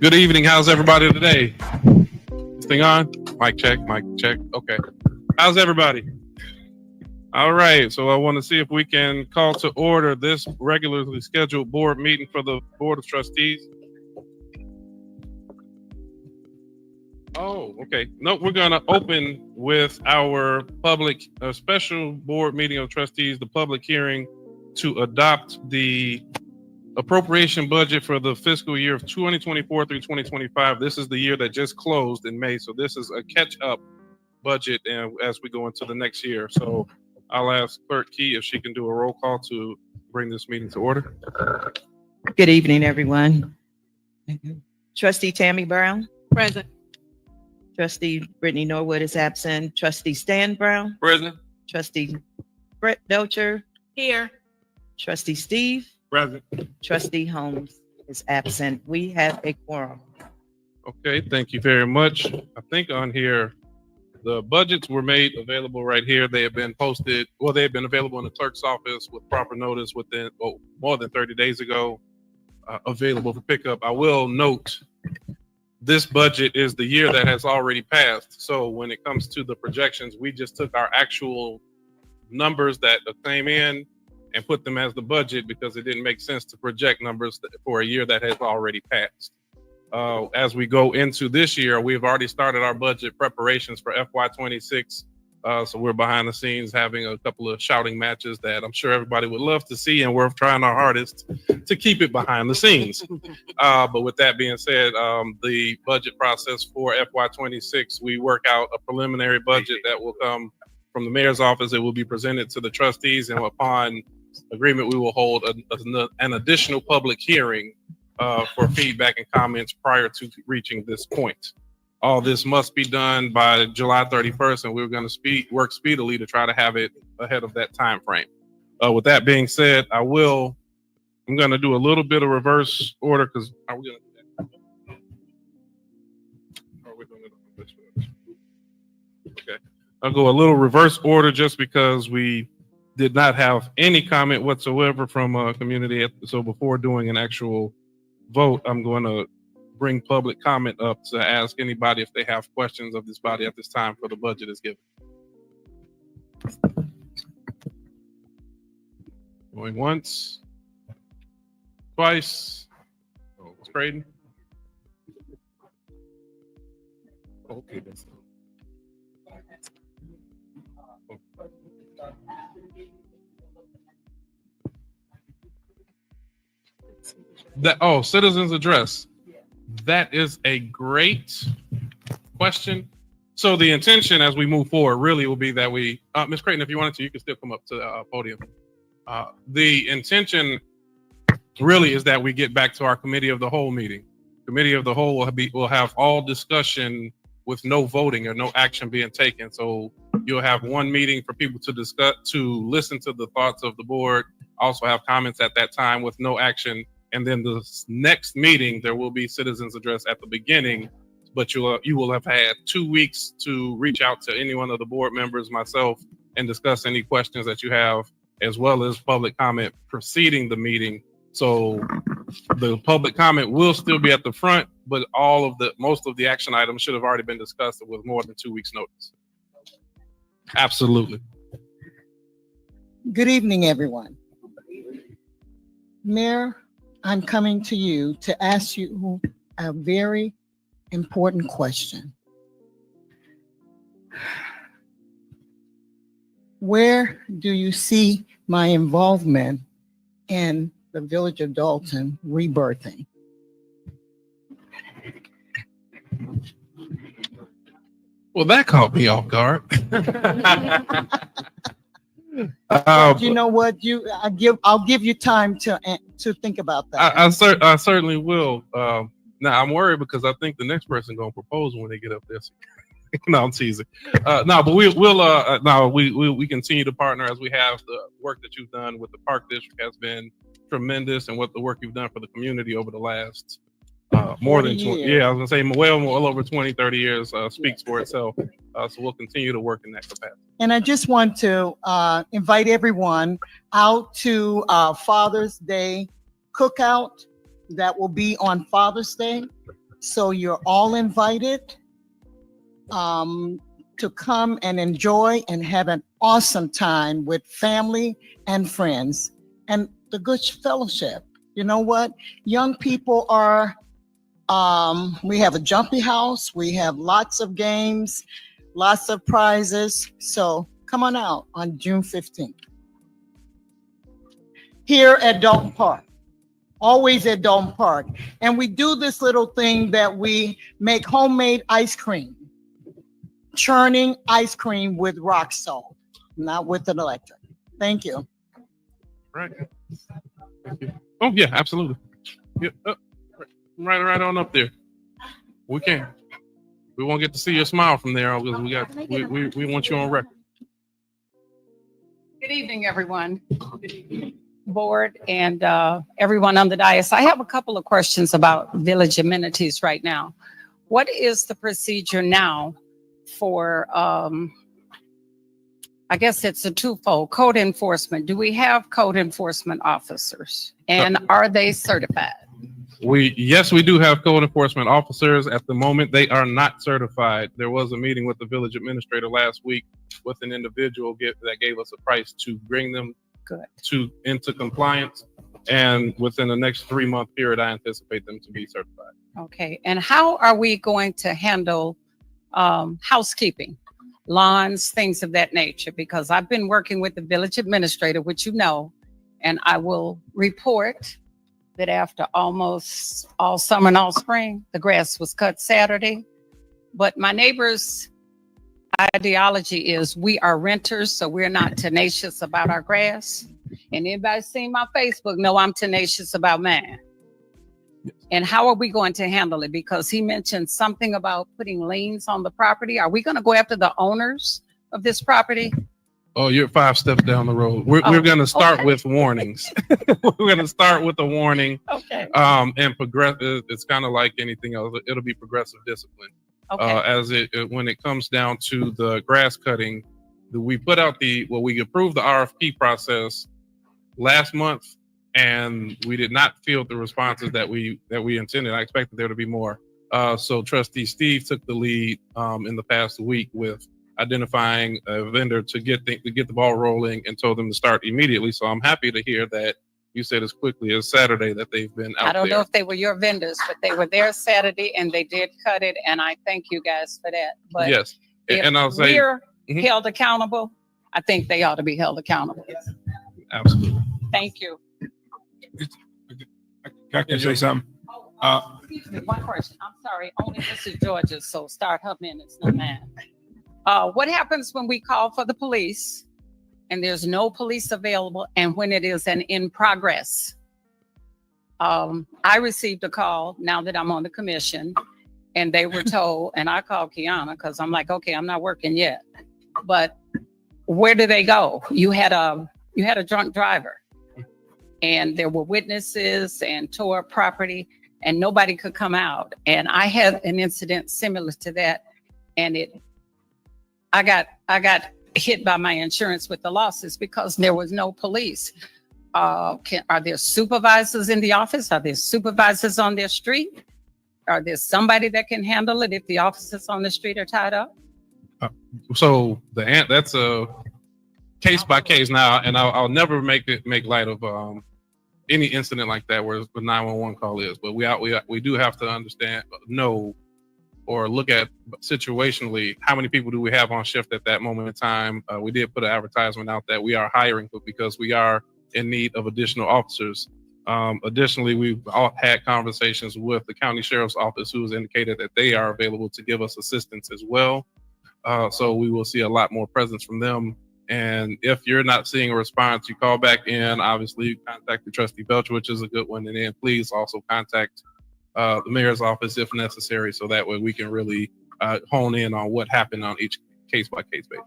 Good evening. How's everybody today? This thing on? Mic check, mic check. Okay. How's everybody? All right. So I want to see if we can call to order this regularly scheduled board meeting for the Board of Trustees. Oh, okay. No, we're going to open with our public special board meeting of trustees, the public hearing to adopt the appropriation budget for the fiscal year of 2024 through 2025. This is the year that just closed in May. So this is a catch-up budget as we go into the next year. So I'll ask Clerk Key if she can do a roll call to bring this meeting to order. Good evening, everyone. Trustee Tammy Brown. Present. Trustee Brittany Norwood is absent. Trustee Stan Brown. Present. Trustee Brett Belcher. Here. Trustee Steve. Present. Trustee Holmes is absent. We have a quorum. Okay, thank you very much. I think on here, the budgets were made available right here. They have been posted, well, they have been available in the clerk's office with proper notice within more than 30 days ago, available for pickup. I will note this budget is the year that has already passed. So when it comes to the projections, we just took our actual numbers that came in and put them as the budget because it didn't make sense to project numbers for a year that has already passed. As we go into this year, we've already started our budget preparations for FY26. So we're behind the scenes having a couple of shouting matches that I'm sure everybody would love to see, and we're trying our hardest to keep it behind the scenes. But with that being said, the budget process for FY26, we work out a preliminary budget that will come from the mayor's office. It will be presented to the trustees, and upon agreement, we will hold an additional public hearing for feedback and comments prior to reaching this point. All this must be done by July 31st, and we're going to work speedily to try to have it ahead of that time frame. With that being said, I'm going to do a little bit of reverse order because are we going to do that? Or are we doing it on this one? Okay. I'll go a little reverse order just because we did not have any comment whatsoever from community. So before doing an actual vote, I'm going to bring public comment up to ask anybody if they have questions of this body at this time for the budget is given. Going once, twice. Oh, it's Creighton. Okay, that's citizens address. That is a great question. So the intention as we move forward really will be that we, Ms. Creighton, if you wanted to, you can still come up to the podium. The intention really is that we get back to our committee of the whole meeting. Committee of the whole will have all discussion with no voting or no action being taken. So you'll have one meeting for people to discuss, to listen to the thoughts of the board, also have comments at that time with no action. And then the next meeting, there will be citizens address at the beginning, but you will have had 2 weeks to reach out to any one of the board members, myself, and discuss any questions that you have, as well as public comment preceding the meeting. So the public comment will still be at the front, but most of the action items should have already been discussed with more than 2 weeks notice. Absolutely. Good evening, everyone. Mayor, I'm coming to you to ask you a very important question. Where do you see my involvement in the village of Dolton rebirthing? Well, that caught me off guard. You know what? I'll give you time to think about that. I certainly will. Now I'm worried because I think the next person gonna propose when they get up there. No, I'm teasing. No, but we continue to partner as we have. The work that you've done with the Park District has been tremendous, and what the work you've done for the community over the last more than 20 years. Yeah, I was gonna say well over 20, 30 years speaks for itself. So we'll continue to work in that capacity. And I just want to invite everyone out to Father's Day cookout that will be on Father's Day. So you're all invited to come and enjoy and have an awesome time with family and friends and the good fellowship. You know what? Young people are, we have a jumpy house, we have lots of games, lots of prizes. So come on out on June 15th. Here at Dolton Park, always at Dolton Park. And we do this little thing that we make homemade ice cream, churning ice cream with rock salt, not with an electric. Thank you. Right. Thank you. Oh yeah, absolutely. Yeah, right on up there. We can. We won't get to see your smile from there because we want you on record. Good evening, everyone. Board and everyone on the dais. I have a couple of questions about village amenities right now. What is the procedure now for, I guess it's a twofold, code enforcement? Do we have code enforcement officers and are they certified? Yes, we do have code enforcement officers. At the moment, they are not certified. There was a meeting with the village administrator last week with an individual that gave us a price to bring them into compliance. And within the next 3-month period, I anticipate them to be certified. Okay. And how are we going to handle housekeeping, lawns, things of that nature? Because I've been working with the village administrator, which you know, and I will report that after almost all summer and all spring, the grass was cut Saturday. But my neighbor's ideology is we are renters, so we're not tenacious about our grass. And anybody seen my Facebook know I'm tenacious about mine. Yes. And how are we going to handle it? Because he mentioned something about putting liens on the property. Are we going to go after the owners of this property? Oh, you're 5 steps down the road. We're going to start with warnings. We're going to start with a warning. Okay. And progress. It's kind of like anything else. It'll be progressive discipline. Okay. When it comes down to the grass cutting, we put out we approved the RFP process last month, and we did not field the responses that we intended. I expected there to be more. So Trustee Steve took the lead in the past week with identifying a vendor to get the ball rolling and told them to start immediately. So I'm happy to hear that you said as quickly as Saturday that they've been out there. I don't know if they were your vendors, but they were there Saturday and they did cut it. And I thank you guys for that. But yes, and I'll say we're held accountable, I think they ought to be held accountable. Absolutely. Thank you. I can say something. Excuse me, one question. I'm sorry, only Mrs. Georgia, so start her minutes, not mine. What happens when we call for the police and there's no police available and when it is an in progress? I received a call now that I'm on the commission and they were told, and I called Kiana because I'm like, okay, I'm not working yet. But where do they go? You had a drunk driver and there were witnesses and tore up property. and nobody could come out. And I had an incident similar to that, and I got hit by my insurance with the losses because there was no police. Are there supervisors in the office? Are there supervisors on their street? Are there somebody that can handle it if the officers on the street are tied up? So that's a case by case now, and I'll never make light of any incident like that where the 911 call is. But we do have to know or look at situationally how many people do we have on shift at that moment in time. We did put an advertisement out that we are hiring because we are in need of additional officers. Additionally, we've all had conversations with the county sheriff's office, who has indicated that they are available to give us assistance as well. So we will see a lot more presence from them. And if you're not seeing a response, you call back in. Obviously, contact the trustee Belcher, which is a good one. And then please also contact the mayor's office if necessary, so that way we can really hone in on what happened on each case by case basis.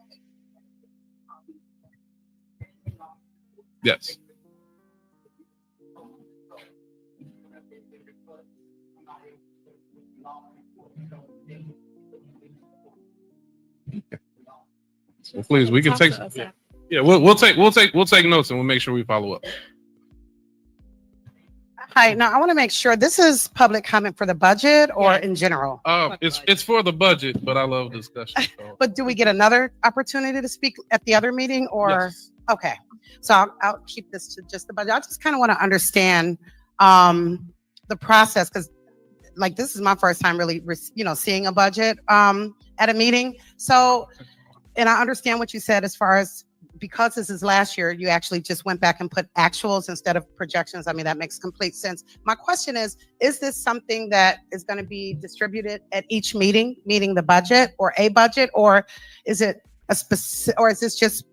Yes. Well, please, we can take. Yeah, we'll take notes, and we'll make sure we follow up. Hi, now I want to make sure this is public comment for the budget or in general. It's for the budget, but I love discussion. So. But do we get another opportunity to speak at the other meeting, or? Yes. Okay, so I'll keep this to just the budget. I just kind of want to understand the process, because like this is my first time really, seeing a budget at a meeting. So, and I understand what you said as far as, because this is last year, you actually just went back and put actuals instead of projections. I mean, that makes complete sense. My question is this something that is going to be distributed at each meeting the budget or a budget, or is it a specific, or is this just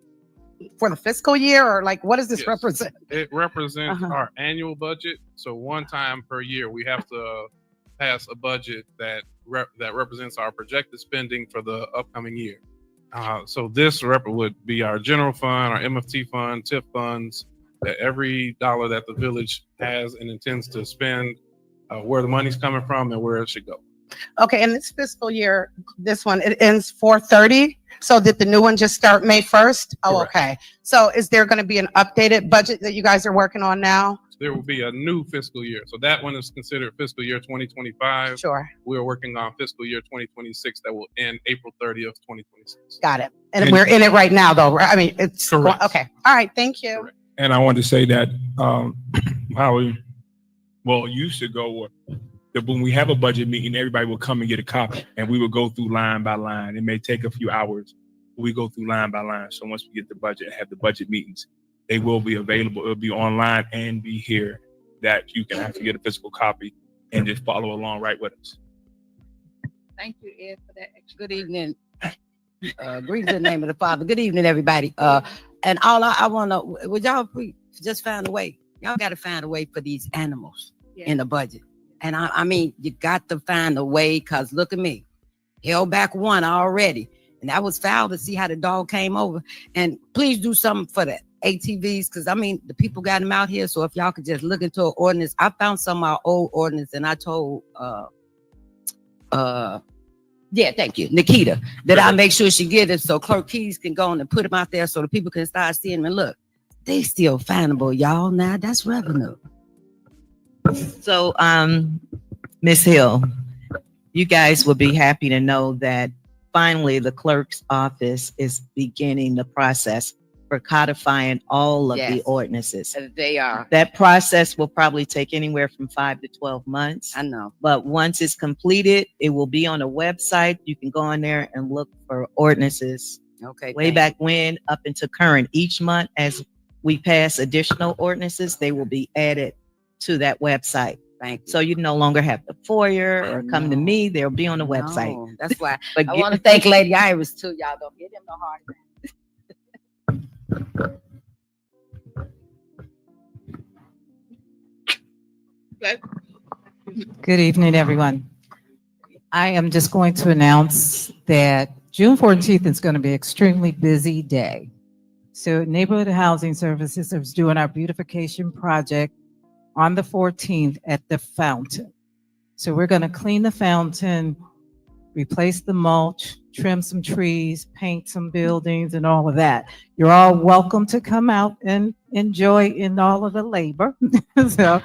for the fiscal year, or like, what does this represent? It represents our annual budget. So one time per year, we have to pass a budget that represents our projected spending for the upcoming year. So this would be our general fund, our MFT fund, TIF funds, that every dollar that the village has and intends to spend, where the money's coming from and where it should go. Okay, and this fiscal year, this one, it ends 4/30. So did the new one just start May 1st? Oh, Correct. Okay. So is there going to be an updated budget that you guys are working on now? There will be a new fiscal year. So that one is considered fiscal year 2025. Sure. We're working on fiscal year 2026 that will end April 30th, 2026. Got it. And we're in it right now, though, right? I mean, it's Correct. Okay. All right. Thank you. Correct. And I wanted to say that how we used to go, that when we have a budget meeting, everybody will come and get a copy, and we will go through line by line. It may take a few hours, but we go through line by line. So once we get the budget and have the budget meetings, they will be available. It'll be online and be here, that you can actually get a physical copy and just follow along right with us. Thank you, Ed, for that. Good evening. Greetings in the name of the Father. Good evening, everybody. And all I want to, would y'all please just find a way? Y'all got to find a way for these animals in the budget. And I mean, you got to find a way, because look at me. Held back one already. And that was foul to see how the dog came over. And please do something for that. ATVs, because I mean, the people got them out here. So if y'all could just look into an ordinance. I found some of our old ordinance, and I told thank you, Nikita, that I make sure she get it so Clerk Keys can go on and put them out there so the people can start seeing them. And look, they still findable, y'all. Now that's revenue. So, Ms. Hill, you guys will be happy to know that finally the clerk's office is beginning the process for codifying all of the ordinances. They are. That process will probably take anywhere from 5 to 12 months. I know. But once it's completed, it will be on a website. You can go on there and look for ordinances. Okay. Way back when, up into current. Each month, as we pass additional ordinances, they will be added to that website. Thank you. So you no longer have the foyer or come to me. They'll be on the website. No, that's why But I want to thank Lady Iris too. Y'all don't get him no hard time. Good evening, everyone. I am just going to announce that June 14th is going to be an extremely busy day. So Neighborhood Housing Services is doing our beautification project on the 14th at the fountain. So we're going to clean the fountain, replace the mulch, trim some trees, paint some buildings and all of that. You're all welcome to come out and enjoy in all of the labor. So,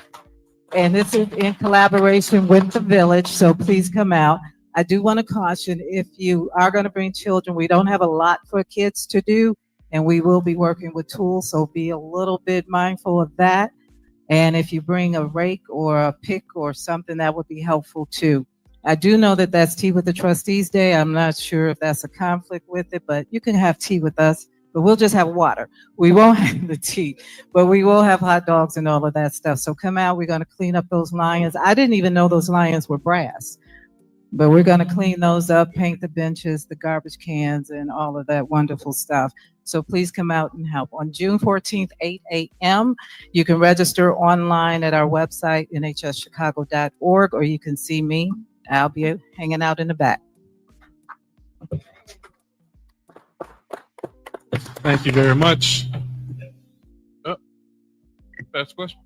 and this is in collaboration with the village, so please come out. I do want to caution, if you are going to bring children, we don't have a lot for kids to do, and we will be working with tools, so be a little bit mindful of that. And if you bring a rake or a pick or something, that would be helpful too. I do know that that's Tea with the Trustees Day. I'm not sure if that's a conflict with it, but you can have tea with us, but we'll just have water. We won't have the tea, but we will have hot dogs and all of that stuff. So come out, we're going to clean up those lions. I didn't even know those lions were brass, but we're going to clean those up, paint the benches, the garbage cans, and all of that wonderful stuff. So please come out and help. On June 14th, 8 a.m., you can register online at our website, nhschicago.org, or you can see me. I'll be hanging out in the back. Thank you very much. Oh, last question.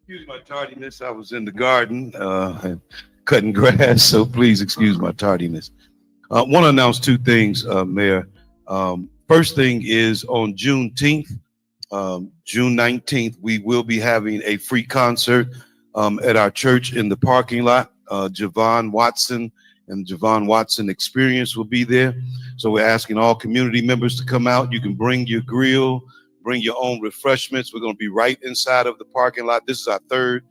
Excuse my tardiness. I was in the garden and cutting grass, so please excuse my tardiness. I want to announce two things, Mayor. First thing is on Juneteenth, June 19th, we will be having a free concert at our church in the parking lot. Javon Watson and Javon Watson Experience will be there. So we're asking all community members to come out. You can bring your grill, bring your own refreshments. We're going to be right inside of the parking lot. This is our third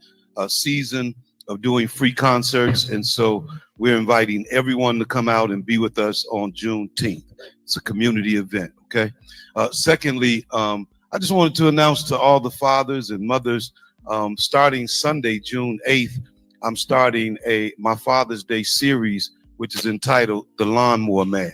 season of doing free concerts. And so we're inviting everyone to come out and be with us on Juneteenth. It's a community event, okay? Secondly, I just wanted to announce to all the fathers and mothers, starting Sunday, June 8th, I'm starting my Father's Day series, which is entitled The Lawnmower Man.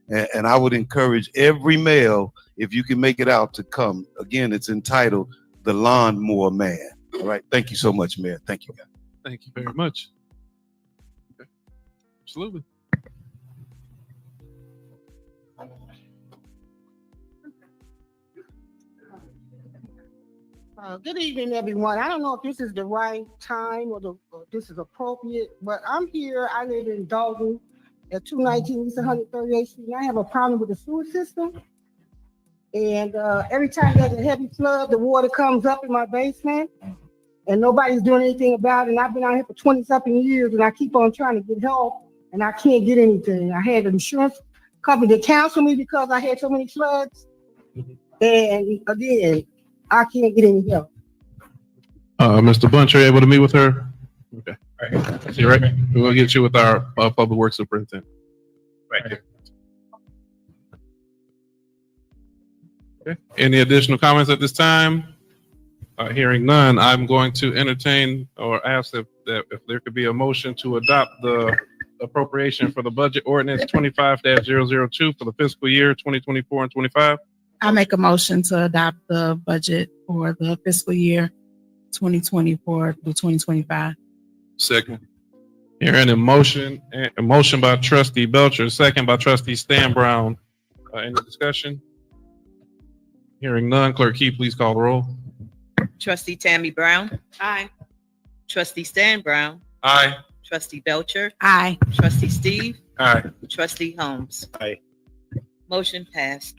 And I would encourage every male, if you can make it out, to come. Again, it's entitled The Lawnmower Man. All right. Thank you so much, Mayor. Thank you, guys. Thank you very much. Okay. Absolutely. Good evening, everyone. I don't know if this is the right time or this is appropriate, but I'm here. I live in Dolton at 219 East 138th Street, and I have a problem with the sewer system. And every time there's a heavy flood, the water comes up in my basement, and nobody's doing anything about it. And I've been out here for 20-something years, and I keep on trying to get help, and I can't get anything. I had an insurance company to cancel me because I had so many floods. And again, I can't get any help. Mr. Bunch, are you able to meet with her? Okay. All right. You right? We'll get you with our public works superintendent. Right here. Okay. Any additional comments at this time? Hearing none, I'm going to entertain or ask if there could be a motion to adopt the appropriation for the budget ordinance 25-002 for the fiscal year 2024 and 25. I make a motion to adopt the budget for the fiscal year 2024 through 2025. Second. Hearing a motion by Trustee Belcher, second by Trustee Stan Brown. Any discussion? Hearing none, Clerk Key, please call the roll. Trustee Tammy Brown. Aye. Trustee Stan Brown. Aye. Trustee Belcher. Aye. Trustee Steve. Aye. Trustee Holmes. Aye. Motion passed.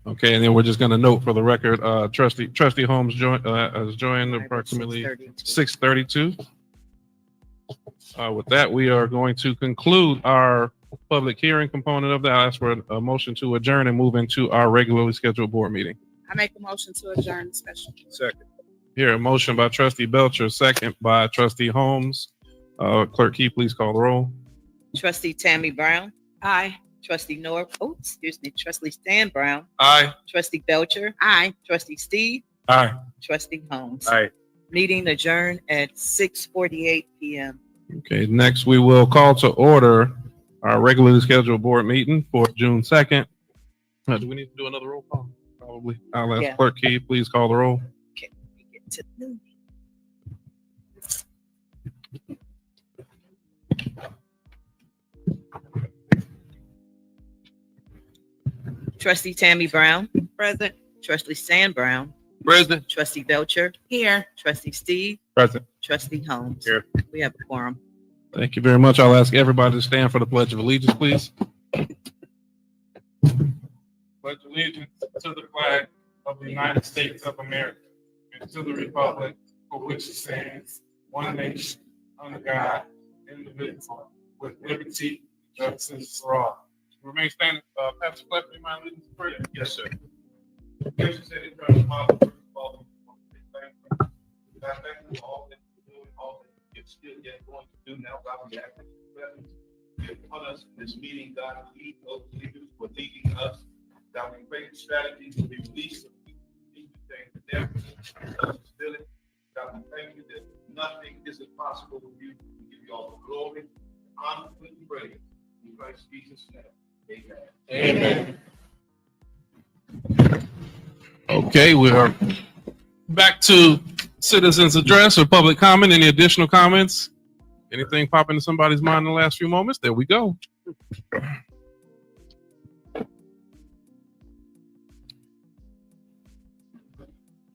Okay, and then we're just going to note for the record, Trustee Holmes has joined approximately 6:32. With that, we are going to conclude our public hearing component of that. I ask for a motion to adjourn and move into our regularly scheduled board meeting. I make a motion to adjourn the special. Second. Here, a motion by Trustee Belcher, second by Trustee Holmes. Clerk Key, please call the roll. Trustee Tammy Brown. Aye. Trustee Trustee Stan Brown. Aye. Trustee Belcher. Aye. Trustee Steve. Aye. Trustee Holmes. Aye. Meeting adjourned at 6:48 p.m. Okay, next we will call to order our regularly scheduled board meeting for June 2nd. Do we need to do another roll call? Probably. I'll ask Clerk Key, please call the roll. Okay, let me get to the Trustee Tammy Brown, Present. Trustee Stan Brown, President. Trustee Belcher, Here. Trustee Steve, Present. Trustee Holmes. Here. We have a quorum. Thank you very much. I'll ask everybody to stand for the Pledge of Allegiance, please. Pledge allegiance to the flag of the United States of America and to the republic for which it stands, one nation, under God, indivisible, with liberty and justice for all. Remain standing. Pastor Clerk, do you mind leading us in prayer? Yes, sir. Yes, you said it, Father, first of all, thank you. God, thank you for all that you're doing, all that you're still yet going to do now. God, we ask that you put us in this meeting, God, lead those leaders who are leading us. God, we pray the strategies will be released so we can things that they're still. God, we thank you that nothing is impossible with you. We give you all the glory, honor, and praise. In Christ Jesus' name. Amen. Amen. Okay, we are back to citizens' address or public comment. Any additional comments? Anything pop into somebody's mind in the last few moments? There we go.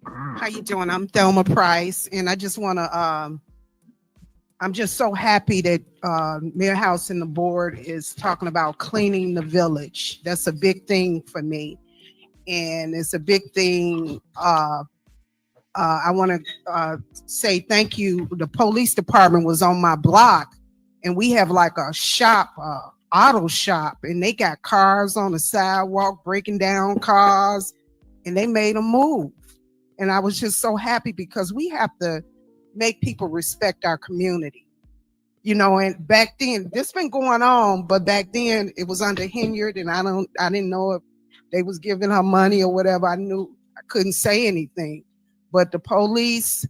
How you doing? I'm Thelma Price, and I just want to, I'm just so happy that Mayor House and the board is talking about cleaning the village. That's a big thing for me. And it's a big thing. I want to say thank you. The police department was on my block, and we have like a shop, auto shop, and they got cars on the sidewalk, breaking down cars, and they made them move. And I was just so happy because we have to make people respect our community. You know, and back then, this been going on, but back then it was under Hinyard, and I didn't know if they was giving her money or whatever. I knew I couldn't say anything. But the police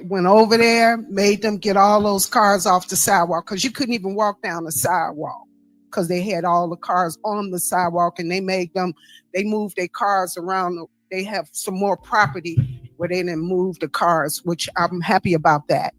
went over there, made them get all those cars off the sidewalk, because you couldn't even walk down the sidewalk because they had all the cars on the sidewalk, and they moved their cars around. They have some more property where they didn't move the cars, which I'm happy about that.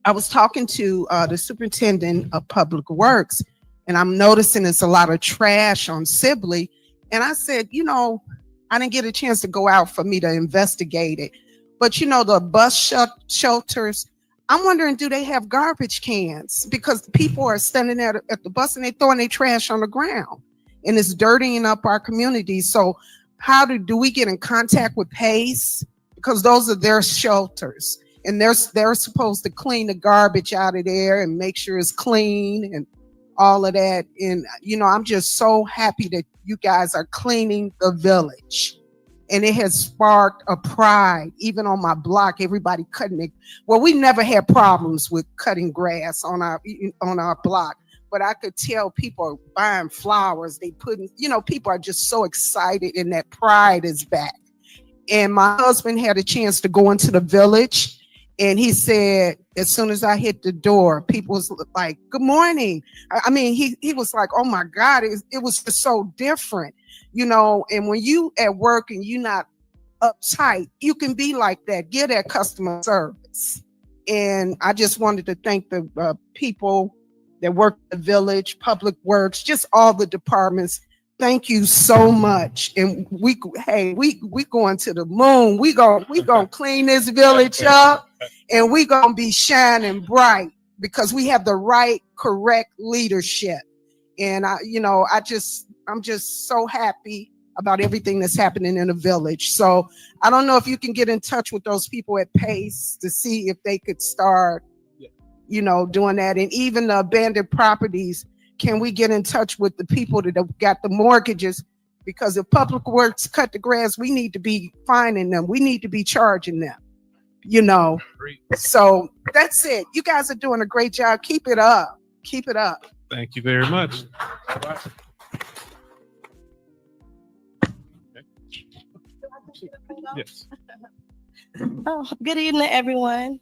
I was talking to the superintendent of public works, and I'm noticing it's a lot of trash on Sibley. And I said, you know, I didn't get a chance to go out for me to investigate it. But, you know, the bus shelters, I'm wondering, do they have garbage cans? Because people are standing there at the bus and they're throwing their trash on the ground. And it's dirtying up our community. So how do we get in contact with PACE? Because those are their shelters. And they're supposed to clean the garbage out of there and make sure it's clean and all of that. And, you know, I'm just so happy that you guys are cleaning the village. And it has sparked a pride, even on my block, everybody cutting it. Well, we never had problems with cutting grass on our block, but I could tell people are buying flowers. People are just so excited, and that pride is back. And my husband had a chance to go into the village, and he said, as soon as I hit the door, people was like, good morning. I mean, he was like, oh my God, it was just so different, you know. And when you at work and you're not uptight, you can be like that, get that customer service. And I just wanted to thank the people that work in the village, public works, just all the departments. Thank you so much. And we going to the moon. We gonna clean this village up, and we gonna be shining bright because we have the right, correct leadership. And I'm just so happy about everything that's happening in the village. So I don't know if you can get in touch with those people at PACE to see if they could start, doing that. And even the abandoned properties, can we get in touch with the people that have got the mortgages? Because if Public Works cut the grass, we need to be fining them. We need to be charging them, So that's it. You guys are doing a great job. Keep it up. Keep it up. Thank you very much. Yes. Oh, good evening, everyone.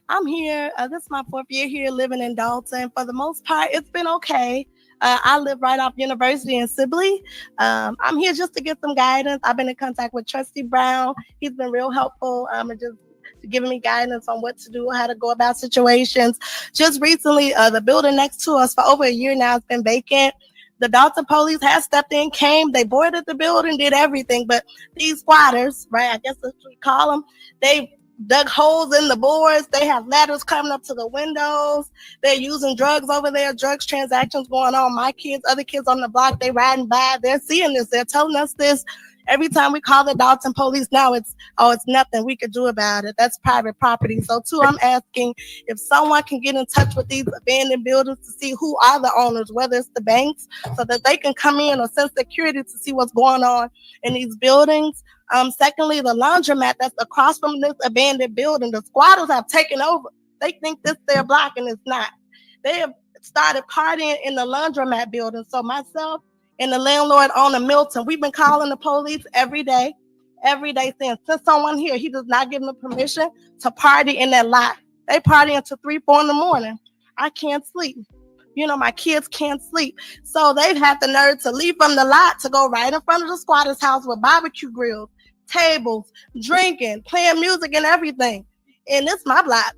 I'm here. This is my 4th year here living in Dolton. For the most part, it's been okay. I live right off University in Sibley. I'm here just to get some guidance. I've been in contact with Trustee Brown. He's been real helpful and just giving me guidance on what to do, how to go about situations. Just recently, the building next to us for over a year now has been vacant. The Dolton police has stepped in, came, they boarded the building, did everything. But these squatters, right, I guess that's what we call them, they dug holes in the boards. They have ladders coming up to the windows. They're using drugs over there, drugs transactions going on. My kids, other kids on the block, they riding by. They're seeing this. They're telling us this. Every time we call the Dolton police now, it's nothing we could do about it. That's private property. So too, I'm asking if someone can get in touch with these abandoned buildings to see who are the owners, whether it's the banks, so that they can come in or send security to see what's going on in these buildings. Secondly, the laundromat that's across from this abandoned building, the squatters have taken over. They think this their block and it's not. They have started partying in the laundromat building. So myself and the landlord owner Milton, we've been calling the police every day saying, since someone here, he does not give them permission to party in that lot. They party until 3, 4 in the morning. I can't sleep. You know, my kids can't sleep. So they've had the nerve to leave from the lot to go right in front of the squatter's house with barbecue grills, tables, drinking, playing music and everything. And it's my block.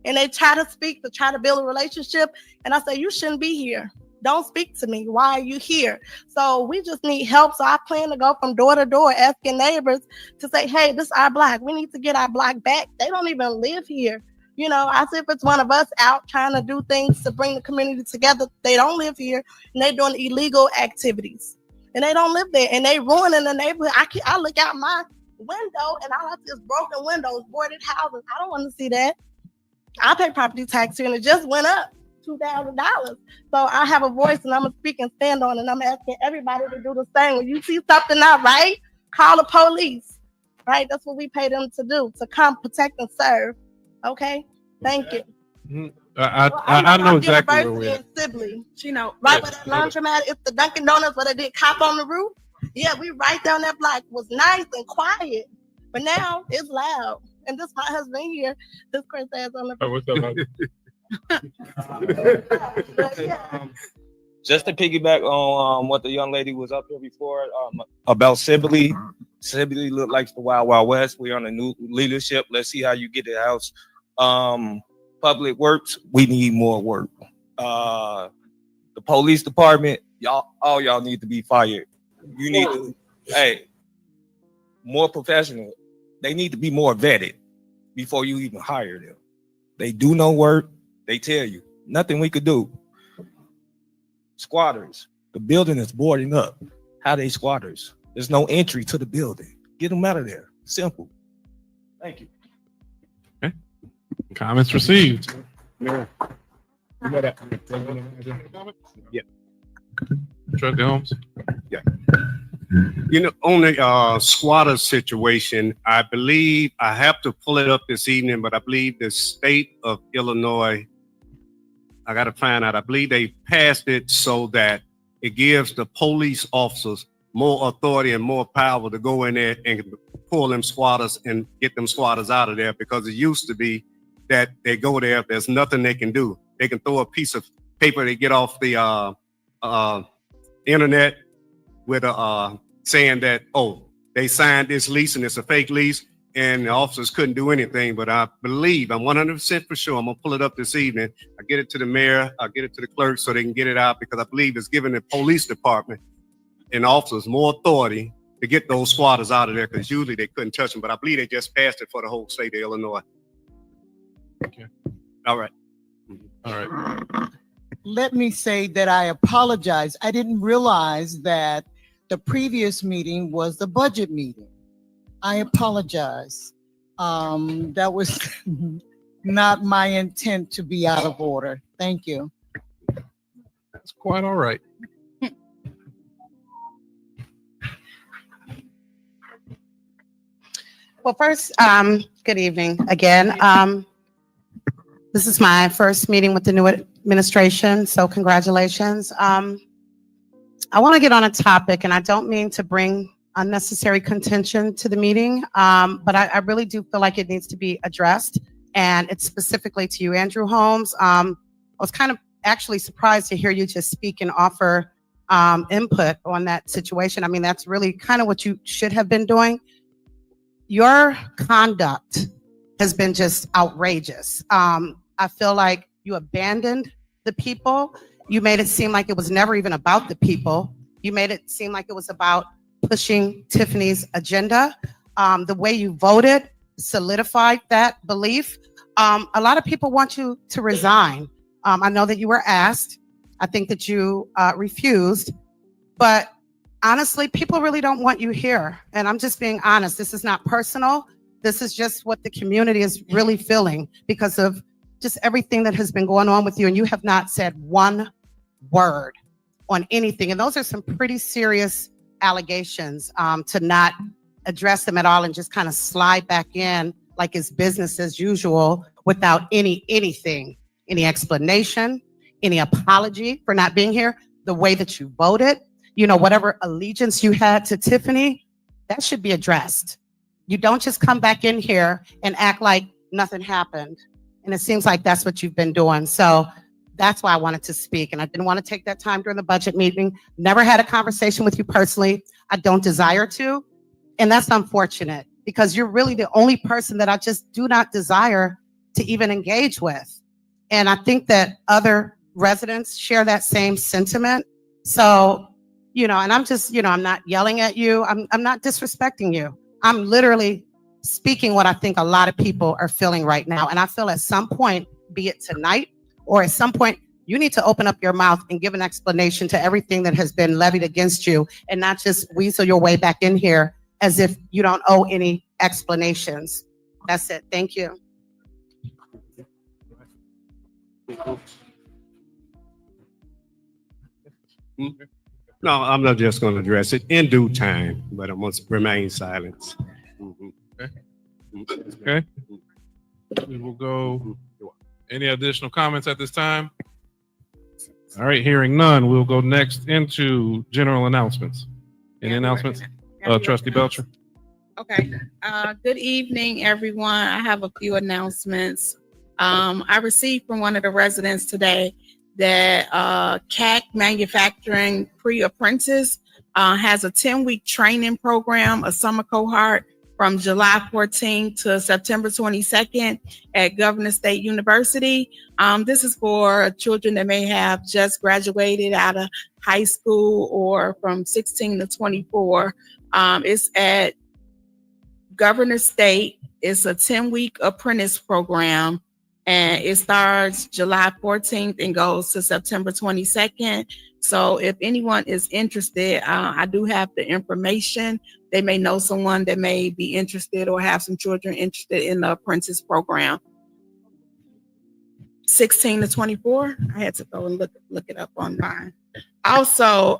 And they try to speak, to try to build a relationship. And I say, you shouldn't be here. Don't speak to me. Why are you here? So we just need help. So I plan to go from door to door asking neighbors to say, hey, this is our block. We need to get our block back. They don't even live here. You know, as if it's one of us out trying to do things to bring the community together. They don't live here and they're doing illegal activities. And they don't live there and they ruining the neighborhood. I look out my window and all I see is broken windows, boarded houses. I don't want to see that. I pay property tax here and it just went up $2,000. So I have a voice and I'm going to speak and stand on it. And I'm asking everybody to do the same. When you see something not right, call the police, right? That's what we pay them to do, to come protect and serve. Okay, thank you. I know exactly where we're at. Sibley, you know, right where that laundromat, it's the Dunkin' Donuts where they did cop on the roof. Yeah, we right down that block. It was nice and quiet, but now it's loud. And this my husband here, this Chris ass on the. Oh, what's up, just to piggyback on what the young lady was up here before about Sibley. Sibley look like the Wild Wild West. We're on a new leadership. Let's see how you get the house. Public Works, we need more work. The police department, all y'all need to be fired. You need to, more professional. They need to be more vetted before you even hire them. They do no work. They tell you nothing we could do. Squatters, the building is boarding up. How they squatters? There's no entry to the building. Get them out of there. Simple. Thank you. Okay. Comments received. Yeah. Trustee Holmes. Yeah. You know, on the squatter situation, I believe I have to pull it up this evening, but I believe the state of Illinois, I got to find out, I believe they passed it so that it gives the police officers more authority and more power to go in there and pull them squatters and get them squatters out of there, because it used to be that they go there, there's nothing they can do. They can throw a piece of paper they get off the internet with saying that, oh, they signed this lease and it's a fake lease, and the officers couldn't do anything. But I believe, I'm 100% for sure, I'm gonna pull it up this evening. I get it to the mayor, I get it to the clerk so they can get it out, because I believe it's giving the police department and officers more authority to get those squatters out of there, because usually they couldn't touch them. But I believe they just passed it for the whole state of Illinois. Okay. All right. All right. Let me say that I apologize. I didn't realize that the previous meeting was the budget meeting. I apologize. That was not my intent to be out of order. Thank you. That's quite all right. Well, first, good evening again. This is my first meeting with the new administration, so congratulations. I want to get on a topic, and I don't mean to bring unnecessary contention to the meeting, but I really do feel like it needs to be addressed, and it's specifically to you, Andrew Holmes. I was kind of actually surprised to hear you just speak and offer input on that situation. I mean, that's really kind of what you should have been doing. Your conduct has been just outrageous. I feel like you abandoned the people You made it seem like it was never even about the people. You made it seem like it was about pushing Tiffany's agenda. The way you voted solidified that belief. A lot of people want you to resign. I know that you were asked. I think that you refused. But honestly, people really don't want you here. And I'm just being honest. This is not personal. This is just what the community is really feeling because of just everything that has been going on with you. And you have not said one word on anything. And those are some pretty serious allegations, to not address them at all and just kind of slide back in like it's business as usual without anything, any explanation, any apology for not being here, the way that you voted, whatever allegiance you had to Tiffany, that should be addressed. You don't just come back in here and act like nothing happened. And it seems like that's what you've been doing. So that's why I wanted to speak. And I didn't want to take that time during the budget meeting. Never had a conversation with you personally. I don't desire to. And that's unfortunate because you're really the only person that I just do not desire to even engage with. And I think that other residents share that same sentiment. So, and I'm just, I'm not yelling at you. I'm not disrespecting you. I'm literally speaking what I think a lot of people are feeling right now. And I feel at some point, be it tonight or at some point, you need to open up your mouth and give an explanation to everything that has been levied against you and not just weasel your way back in here as if you don't owe any explanations. That's it. Thank you. No, I'm not just going to address it in due time, but I'm going to remain silent. Okay. We will go. Any additional comments at this time? All right, hearing none, we'll go next into general announcements. Any announcements? Trustee Belcher. Okay. Good evening, everyone. I have a few announcements. I received from one of the residents today that CAC Manufacturing Pre-Apprentice has a 10-week training program, a summer cohort from July 14th to September 22nd at Governor State University. This is for children that may have just graduated out of high school or from 16 to 24. It's at Governor State. It's a 10-week apprentice program, and it starts July 14th and goes to September 22nd. So if anyone is interested, I do have the information. They may know someone that may be interested or have some children interested in the apprentice program. 16 to 24. I had to go and look it up online. Also,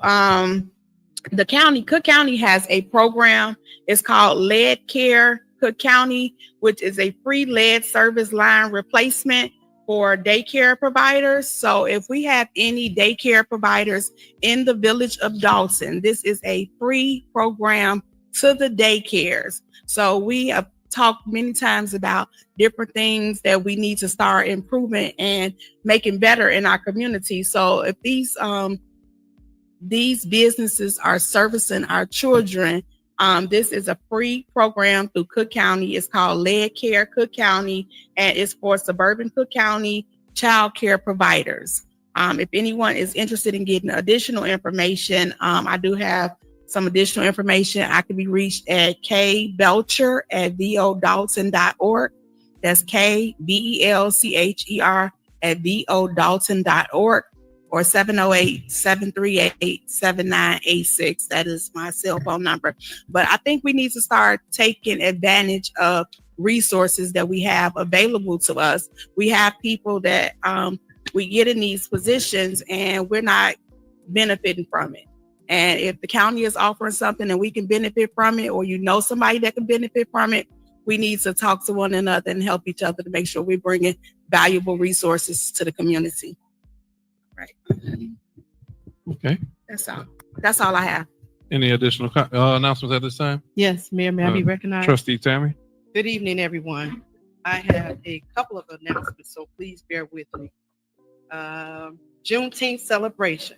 Cook County has a program. It's called Lead Care Cook County, which is a free lead service line replacement for daycare providers. So if we have any daycare providers in the village of Dolton, this is a free program to the daycares. So we have talked many times about different things that we need to start improving and making better in our community. So if these businesses are servicing our children, this is a free program through Cook County. It's called Lead Care Cook County, and it's for suburban Cook County child care providers. If anyone is interested in getting additional information, I do have some additional information. I can be reached at kbelcher@vodalton.org. That's KBELCHER@vodalton.org. or 708-738-7986. That is my cell phone number. But I think we need to start taking advantage of resources that we have available to us. We have people that we get in these positions and we're not benefiting from it. And if the county is offering something and we can benefit from it, or somebody that can benefit from it, we need to talk to one another and help each other to make sure we're bringing valuable resources to the community. Right. Okay. That's all I have. Any additional announcements at this time? Yes, Mayor, may I be recognized? Trustee Tammy. Good evening, everyone. I have a couple of announcements, so please bear with me. Juneteenth celebration,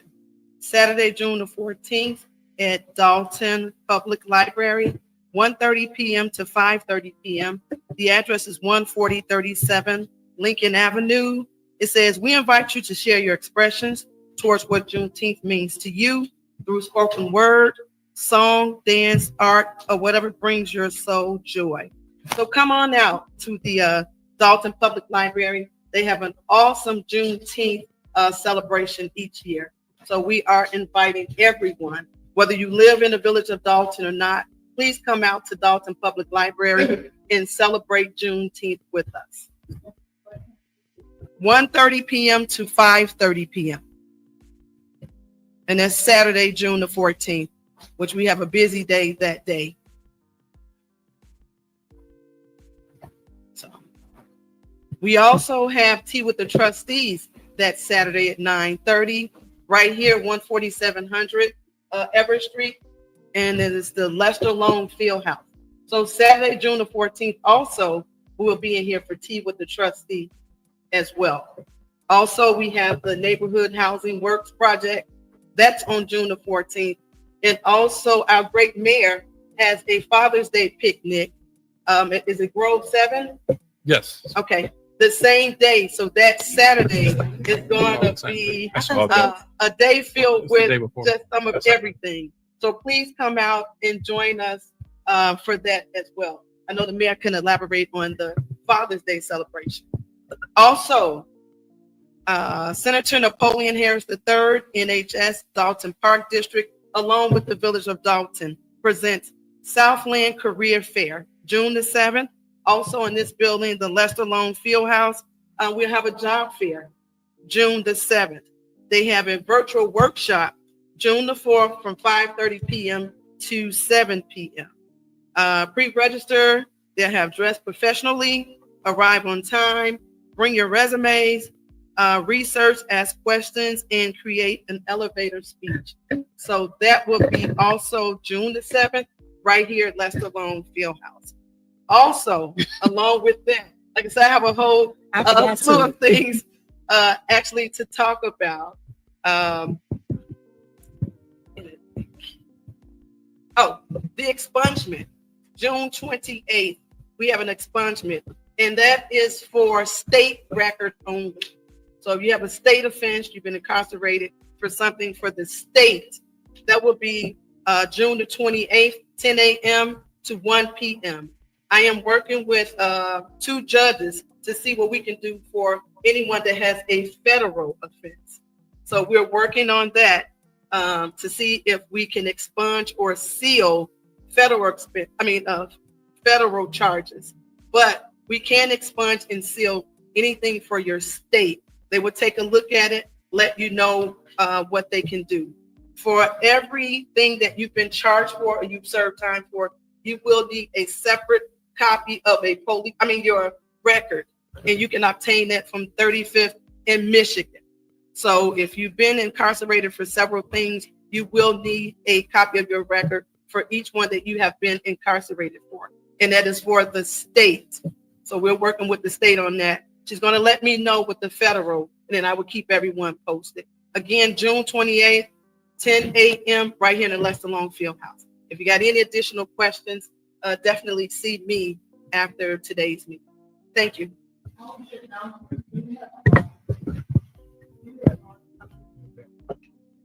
Saturday, June the 14th at Dolton Public Library, 1:30 p.m. to 5:30 p.m. The address is 14037 Lincoln Avenue. It says, we invite you to share your expressions towards what Juneteenth means to you through spoken word, song, dance, art, or whatever brings your soul joy. So come on out to the Dolton Public Library. They have an awesome Juneteenth celebration each year. So we are inviting everyone, whether you live in the village of Dolton or not, please come out to Dolton Public Library and celebrate Juneteenth with us. 1:30 p.m. to 5:30 p.m. And that's Saturday, June the 14th, which we have a busy day that day. So we also have tea with the trustees that Saturday at 9:30, right here, 14700 Everett Street. And it is the Lester Loan Field House. So Saturday, June the 14th, also, we will be in here for tea with the trustee as well. Also, we have the Neighborhood Housing Works Project. That's on June the 14th. And also, our great mayor has a Father's Day picnic. Is it Grove 7? Yes. Okay. The same day. So that Saturday is going to be a day filled with just some of everything. So please come out and join us for that as well. I know the mayor can elaborate on the Father's Day celebration. Also, Senator Napoleon Harris III, NHS, Dolton Park District, along with the Village of Dolton, presents Southland Career Fair, June the 7th. Also in this building, the Lester Loan Fieldhouse, we'll have a job fair, June the 7th. They have a virtual workshop, June the 4th from 5:30 p.m. to 7 p.m. Pre-register, they'll have dressed professionally, arrive on time, bring your resumes, research, ask questions, and create an elevator speech. So that will be also June the 7th, right here at Lester Loan Fieldhouse. Also, along with that, like I said, I have a whole slew of things actually to talk about. The expungement, June 28th, we have an expungement, and that is for state record only. So if you have a state offense, you've been incarcerated for something for the state, that will be June the 28th, 10 a.m. to 1 p.m. I am working with 2 judges to see what we can do for anyone that has a federal offense. So we're working on that to see if we can expunge or seal federal federal charges. But we can expunge and seal anything for your state. They will take a look at it, let you know what they can do. For everything that you've been charged for or you've served time for, you will need a separate copy of your record, and you can obtain that from 35th in Michigan. So if you've been incarcerated for several things, you will need a copy of your record for each one that you have been incarcerated for, and that is for the state. So we're working with the state on that. She's going to let me know with the federal, and then I will keep everyone posted. Again, June 28th, 10 a.m. right here in the Lester Loan Fieldhouse. If you got any additional questions, definitely see me after today's meeting. Thank you.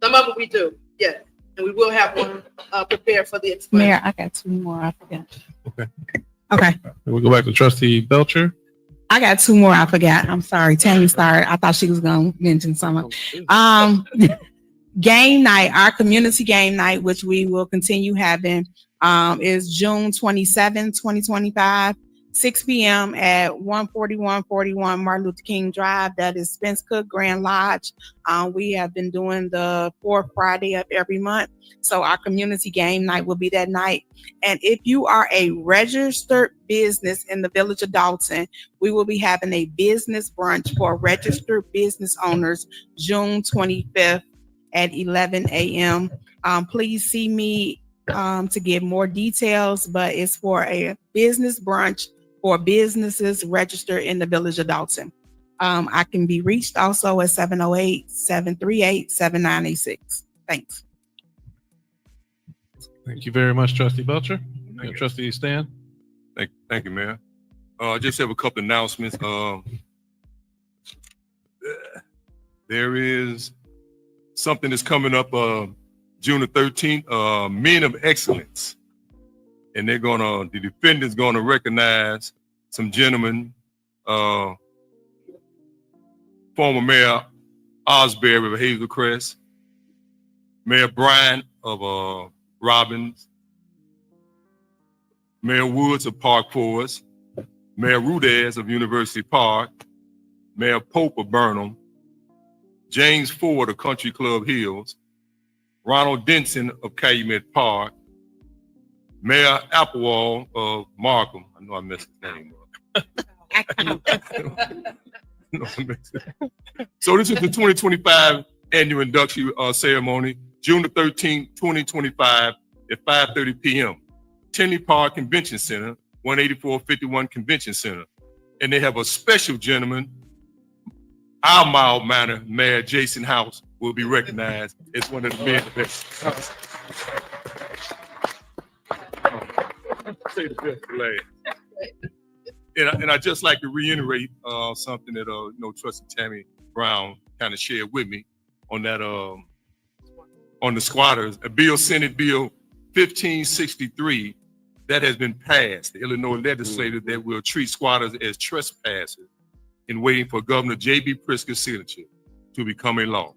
Some of it we do, yes. And we will have one prepared for the explanation. Mayor, I got 2 more. I forgot. Okay. We'll go back to Trustee Belcher. I got 2 more. I forgot. I'm sorry. Tammy started. I thought she was going to mention something. Game night, our community game night, which we will continue having, is June 27, 2025, 6 p.m. at 14141 Martin Luther King Drive. That is Spence Cook Grand Lodge. We have been doing the 4th Friday of every month. So our community game night will be that night. And if you are a registered business in the village of Dolton, we will be having a business brunch for registered business owners June 25th at 11 a.m. Please see me to get more details, but it's for a business brunch for businesses registered in the village of Dolton. I can be reached also at 708-738-7986. Thanks. Thank you very much, Trustee Belcher. Trustee Stan. Thank you, Mayor. I just have a couple announcements. There is something that's coming up June the 13th, Men of Excellence. And the defendant's gonna recognize some gentlemen, former Mayor Osbury of Hazel Crest, Mayor Bryant of Robbins, Mayor Woods of Park Forest, Mayor Rudez of University Park, Mayor Pope of Burnham, James Ford of Country Club Hills, Ronald Denson of Calumet Park, Mayor Applewall of Markham. I know I messed his name up. So this is the 2025 annual induction ceremony, June the 13th, 2025 at 5:30 p.m. Tinley Park Convention Center, 18451 Convention Center. And they have a special gentleman, our mild-mannered Mayor Jason House will be recognized as one of the men of this. Say the best for last. And I just like to reiterate something that Trustee Tammy Brown kind of shared with me on that on the squatters. A bill, Senate Bill 1563, that has been passed. The Illinois legislature that will treat squatters as trespassers in waiting for Governor J.B. Pritzker's signature to become a law.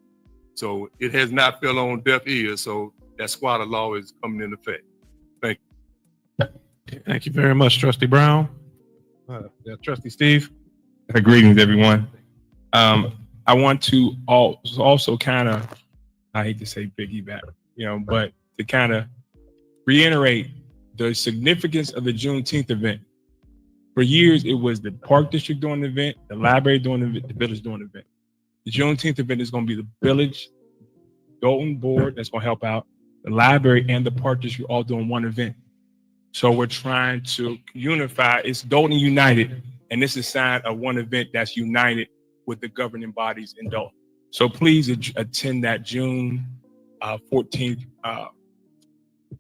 So it has not fell on deaf ears. So that squatter law is coming into effect. Thank you. Thank you very much, Trustee Brown. Trustee Steve. Greetings, everyone. I want to also kind of, I hate to say piggyback, but to kind of reiterate the significance of the Juneteenth event. For years, it was the Park District doing the event, the library doing the event, the village doing the event. The Juneteenth event is going to be the village, Dolton board that's going to help out, the library and the Park District all doing one event. So we're trying to unify. It's Dolton United, and this is a sign of one event that's united with the governing bodies in Dolton. So please attend that June 14th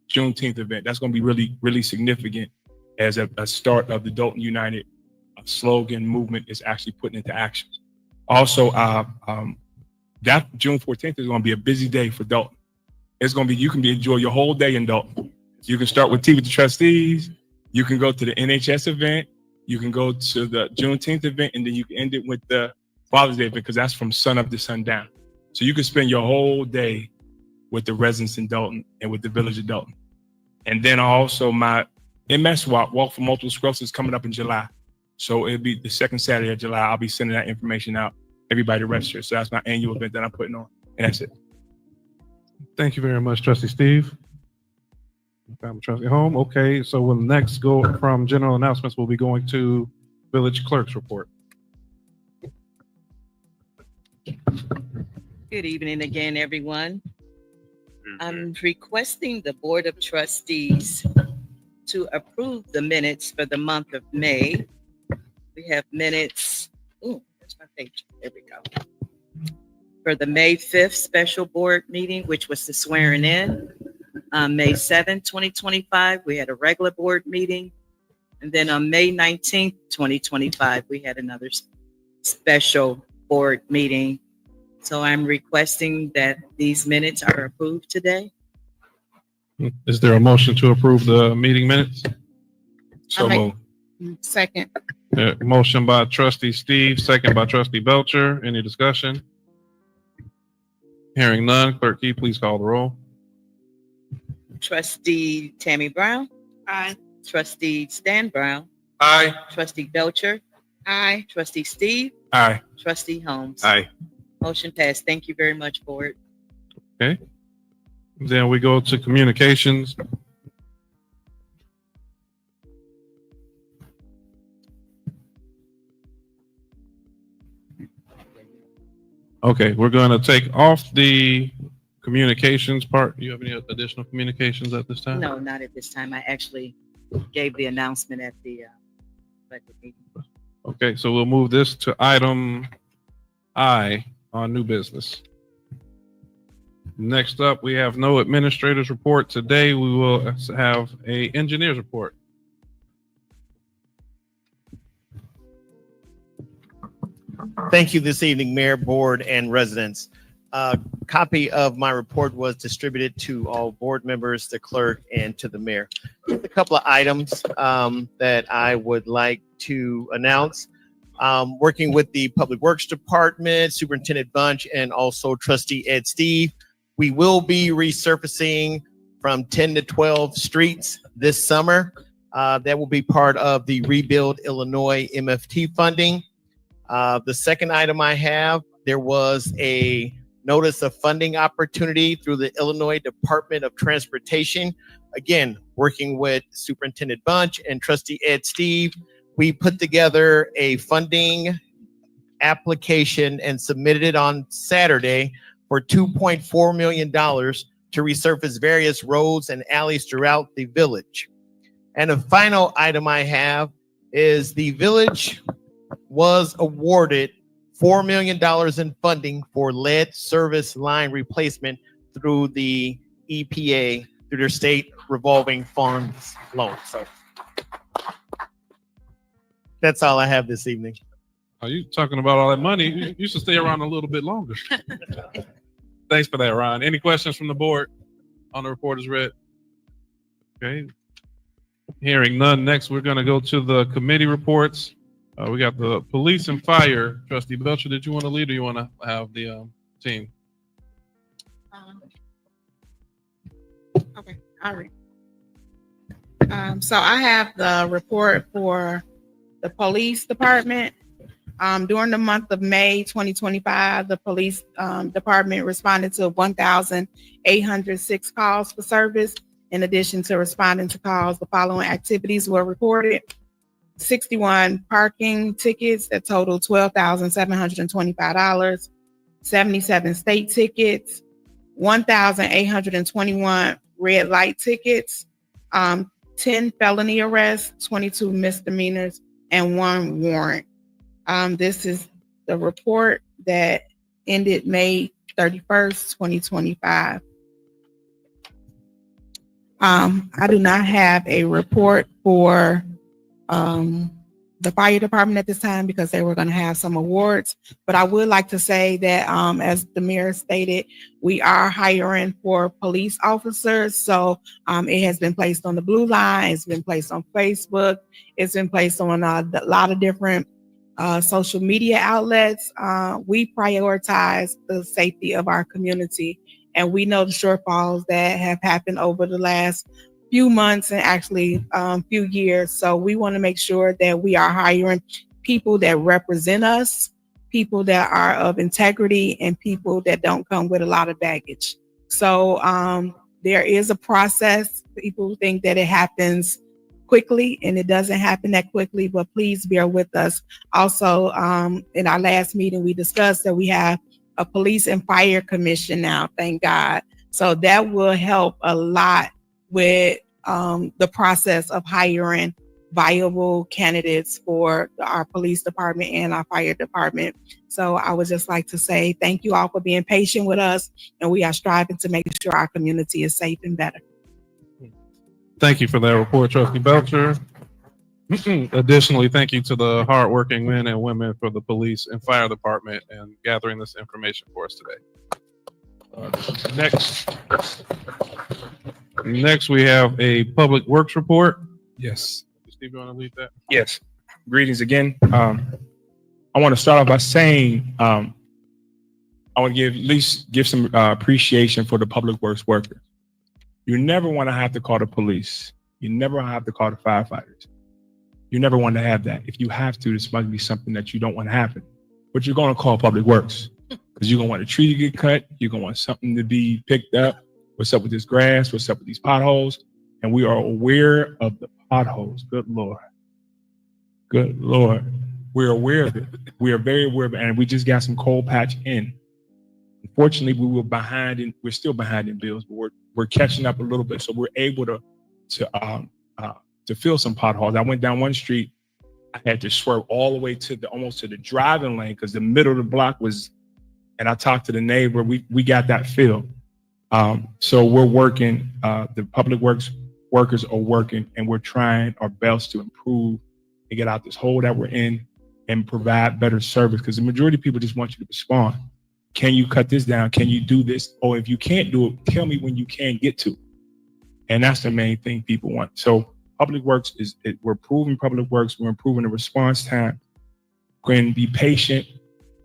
Juneteenth event. That's going to be really, really significant as a start of the Dolton United slogan movement is actually putting into action. Also, that June 14th is going to be a busy day for Dolton. It's going to be, you can enjoy your whole day in Dolton. You can start with tea with the trustees. You can go to the NHS event. You can go to the Juneteenth event, and then you can end it with the Father's Day event because that's from sun up to sundown. So you can spend your whole day with the residents in Dolton and with the village of Dolton. And then also my MS Walk for Multiple Sclerosis, coming up in July. So it'll be the second Saturday of July. I'll be sending that information out. Everybody register. So that's my annual event that I'm putting on. And that's it. Thank you very much, Trustee Steve. Trustee Home. Okay, so we'll next go from general announcements. We'll be going to village clerk's report. Good evening again, everyone. I'm requesting the Board of Trustees to approve the minutes for the month of May. We have minutes. Oh, there's my page. There we go. For the May 5th special board meeting, which was the swearing in. May 7th, 2025, we had a regular board meeting. And then on May 19th, 2025, we had another special board meeting. So I'm requesting that these minutes are approved today. Is there a motion to approve the meeting minutes? So moved. Second. Motion by Trustee Steve, second by Trustee Belcher. Any discussion? Hearing none, Clerk, can you please call the roll? Trustee Tammy Brown. Aye. Trustee Stan Brown. Aye. Trustee Belcher. Aye. Trustee Steve. Aye. Trustee Holmes. Aye. Motion passed. Thank you very much, Board. Okay. Then we go to communications. Okay, we're going to take off the communications part. Do you have any additional communications at this time? No, not at this time. I actually gave the announcement at the budget meeting. Okay, so we'll move this to item I on new business. Next up, we have no administrator's report. Today, we will have a engineer's report. Thank you this evening, Mayor, Board, and residents. copy of my report was distributed to all board members, the clerk, and to the mayor. Just a couple of items that I would like to announce. Working with the Public Works Department, Superintendent Bunch, and also Trustee Ed Steve, we will be resurfacing from 10 to 12 streets this summer. That will be part of the Rebuild Illinois MFT funding. The second item I have, there was a notice of funding opportunity through the Illinois Department of Transportation. Again, working with Superintendent Bunch and Trustee Ed Steve, we put together a funding application and submitted it on Saturday for $2.4 million to resurface various roads and alleys throughout the village. And the final item I have is the village was awarded $4 million in funding for lead service line replacement through the EPA, through their state revolving funds loan. So that's all I have this evening. Are you talking about all that money? You should stay around a little bit longer. Thanks for that, Ron. Any questions from the board on the report as read? Okay. Hearing none. Next, we're going to go to the committee reports. We got the police and fire. Trustee Belcher, did you want to lead or you want to have the team? Okay, all right. So I have the report for the police department. During the month of May 2025, the police department responded to 1,806 calls for service. In addition to responding to calls, the following activities were reported: 61 parking tickets that totaled $12,725, 77 state tickets, 1,821 red light tickets, 10 felony arrests, 22 misdemeanors, and 1 warrant. This is the report that ended May 31st, 2025. I do not have a report for the fire department at this time because they were going to have some awards, but I would like to say that as the mayor stated, we are hiring for police officers. So it has been placed on the Blue Line, it's been placed on Facebook, it's been placed on a lot of different social media outlets. We prioritize the safety of our community, and we know the shortfalls that have happened over the last few months and actually few years. So we want to make sure that we are hiring people that represent us, people that are of integrity, and people that don't come with a lot of baggage. So there is a process. People think that it happens quickly, and it doesn't happen that quickly, but please bear with us. Also, in our last meeting, we discussed that we have a police and fire commission now, thank God. So that will help a lot with the process of hiring viable candidates for our police department and our fire department. So I would just like to say thank you all for being patient with us, and we are striving to make sure our community is safe and better. Thank you for that report, Trustee Belcher. Additionally, thank you to the hardworking men and women for the police and fire department and gathering this information for us today. Next, we have a public works report. Yes. Steve, you want to lead that? Yes. Greetings again. I want to start off by saying I want to give some appreciation for the public works workers. You never want to have to call the police. You never want to have to call the firefighters. You never want to have that. If you have to, this might be something that you don't want to happen. But you're going to call public works because you're going to want a tree to get cut. You're going to want something to be picked up. What's up with this grass? What's up with these potholes? And we are aware of the potholes. Good Lord. Good Lord. We're aware of it. We are very aware of it. And we just got some coal patch in. Unfortunately, we were behind and we're still behind in bills, but we're catching up a little bit. So we're able to fill some potholes. I went down one street. I had to swerve all the way to almost to the driving lane because the middle of the block was, and I talked to the neighbor, we got that filled. So we're working, the public works workers are working, and we're trying our best to improve and get out this hole that we're in and provide better service because the majority of people just want you to respond. can you cut this down? Can you do this? Or if you can't do it, tell me when you can get to it. And that's the main thing people want. So Public Works we're improving Public Works. We're improving the response time. Go ahead and be patient.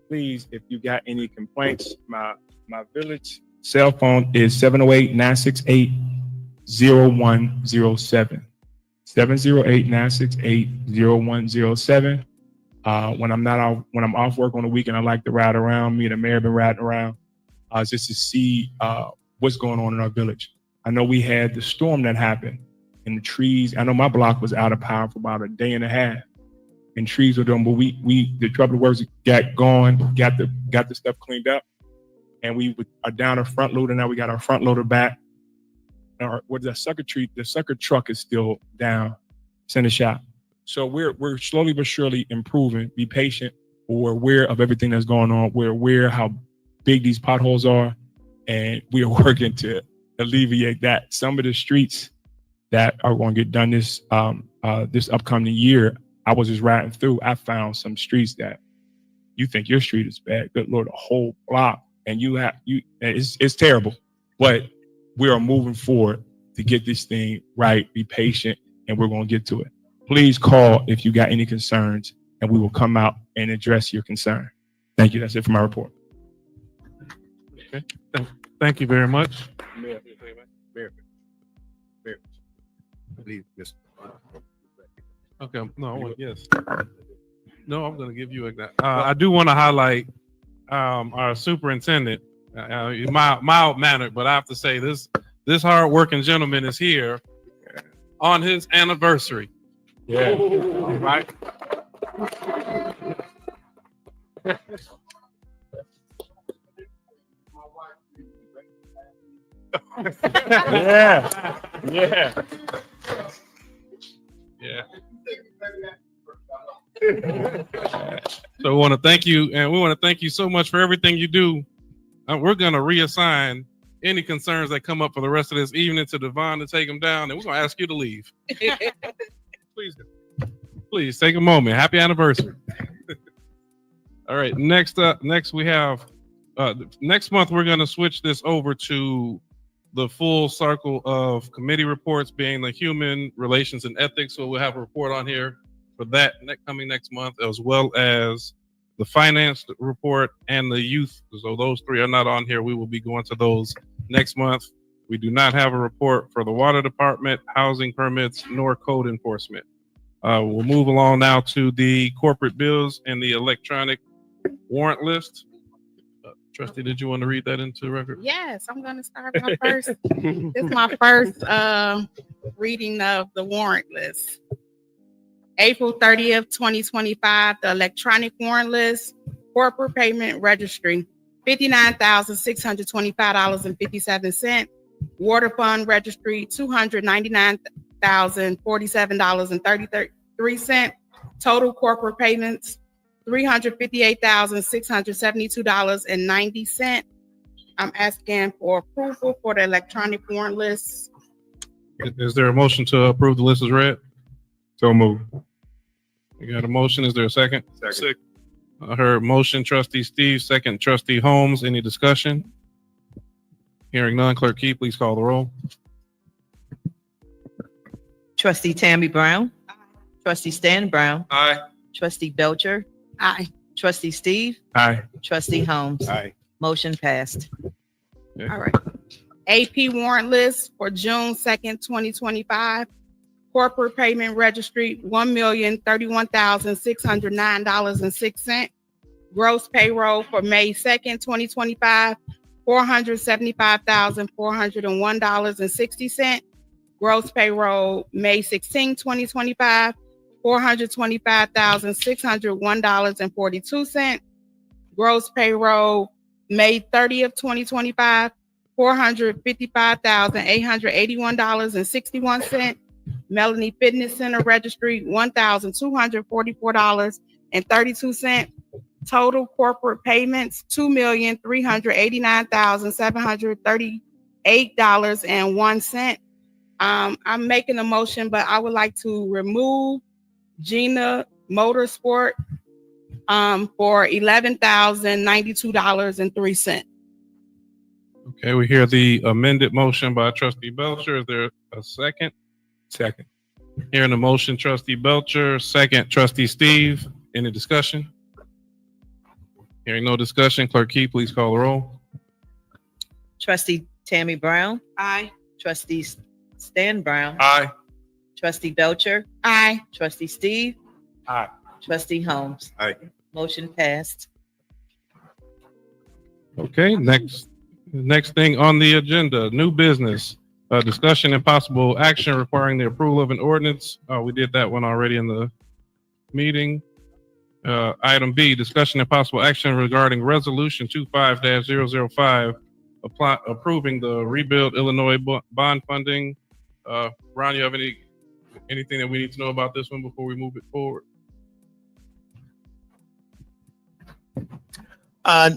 Please, if you got any complaints, my village cell phone is 708-968-0107. 708-968-0107. When I'm off work on the weekend, I like to ride around. Me and the mayor have been riding around just to see what's going on in our village. I know we had the storm that happened and the trees. I know my block was out of power for about a day and a half, and trees were done. But the Public Works got going, got the stuff cleaned up, and we are down a front loader now. We got our front loader back. The sucker truck is still down. It's in the shop. So we're slowly but surely improving. Be patient. We're aware of everything that's going on. We're aware how big these potholes are, and we are working to alleviate that. Some of the streets that are going to get done this upcoming year, I was just riding through. I found some streets that you think your street is bad. Good Lord, a whole block, and it's terrible. But we are moving forward to get this thing right. Be patient, and we're going to get to it. Please call if you got any concerns, and we will come out and address your concern. Thank you. That's it for my report. Okay. Thank you very much. Mayor. Please, Mr. Okay. Yes. No, I'm going to give you I do want to highlight our superintendent. Mild mannered, but I have to say this hard-working gentleman is here on his anniversary. Yeah. All right. Yeah. So we want to thank you, and we want to thank you so much for everything you do. We're going to reassign any concerns that come up for the rest of this evening to Devon to take them down, and we're going to ask you to leave. Please take a moment. Happy anniversary. All right. Next we have next month we're going to switch this over to the full circle of committee reports, being the human relations and ethics. So we'll have a report on here for that coming next month, as well as the finance report and the youth. So those three are not on here. We will be going to those next month. We do not have a report for the water department, housing permits, nor code enforcement. We'll move along now to the corporate bills and the electronic warrant list. Trustee, did you want to read that into the record? Yes, I'm going to start my first. This is my first reading of the warrant list. April 30th, 2025, the electronic warrant list, corporate payment registry, $59,625.57. Water fund registry, $299,047.33. Total corporate payments, $358,672.90. I'm asking for approval for the electronic warrant list. Is there a motion to approve the list as read? So moved. You got a motion. Is there a second? Second. I heard motion, Trustee Steve, second, Trustee Holmes. Any discussion? Hearing none, Clerk Key, please call the roll. Trustee Tammy Brown. Aye. Trustee Stan Brown. Aye. Trustee Belcher. Aye. Trustee Steve. Aye. Trustee Holmes. Aye. Motion passed. Okay. All right. AP warrant list for June 2nd, 2025. Corporate payment registry, $1,031,609.06. Gross payroll for May 2nd, 2025, $475,401.60. Gross payroll May 16, 2025, $425,601.42. Gross payroll May 30th, 2025, $455,881.61. Melanie Fitness Center registry, $1,244.32. Total corporate payments, $2,389,738.01. I'm making a motion, but I would like to remove Gina Motorsport for $11,092.03. Okay, we hear the amended motion by trustee Belcher. Is there a second? Second. Hearing the motion, trustee Belcher, second, trustee Steve. Any discussion? Hearing no discussion, Clerk Key, please call the roll. Trustee Tammy Brown, Aye. trustee Stan Brown, Aye. trustee Belcher, Aye. trustee Steve, Aye. trustee Holmes. Aye. Motion passed. Okay, next thing on the agenda, new business, discussion and possible action requiring the approval of an ordinance. We did that one already in the meeting. Item B, discussion and possible action regarding resolution 25-005, approving the Rebuild Illinois bond funding. Ron, you have anything that we need to know about this one before we move it forward?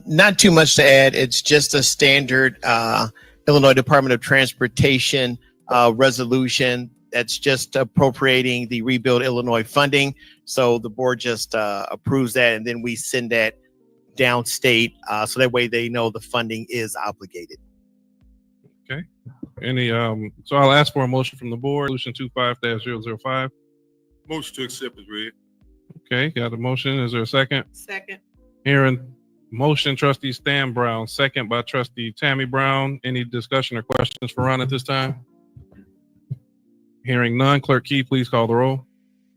Not too much to add. It's just a standard Illinois Department of Transportation resolution that's just appropriating the Rebuild Illinois funding. So the board just approves that, and then we send that downstate so that way they know the funding is obligated. Okay. So I'll ask for a motion from the board. Resolution 25-005. Motion to accept is read. Okay, got a motion. Is there a second? Second. Hearing motion, trustee Stan Brown, second by trustee Tammy Brown. Any discussion or questions for Ron at this time? Hearing none, Clerk Key, please call the roll.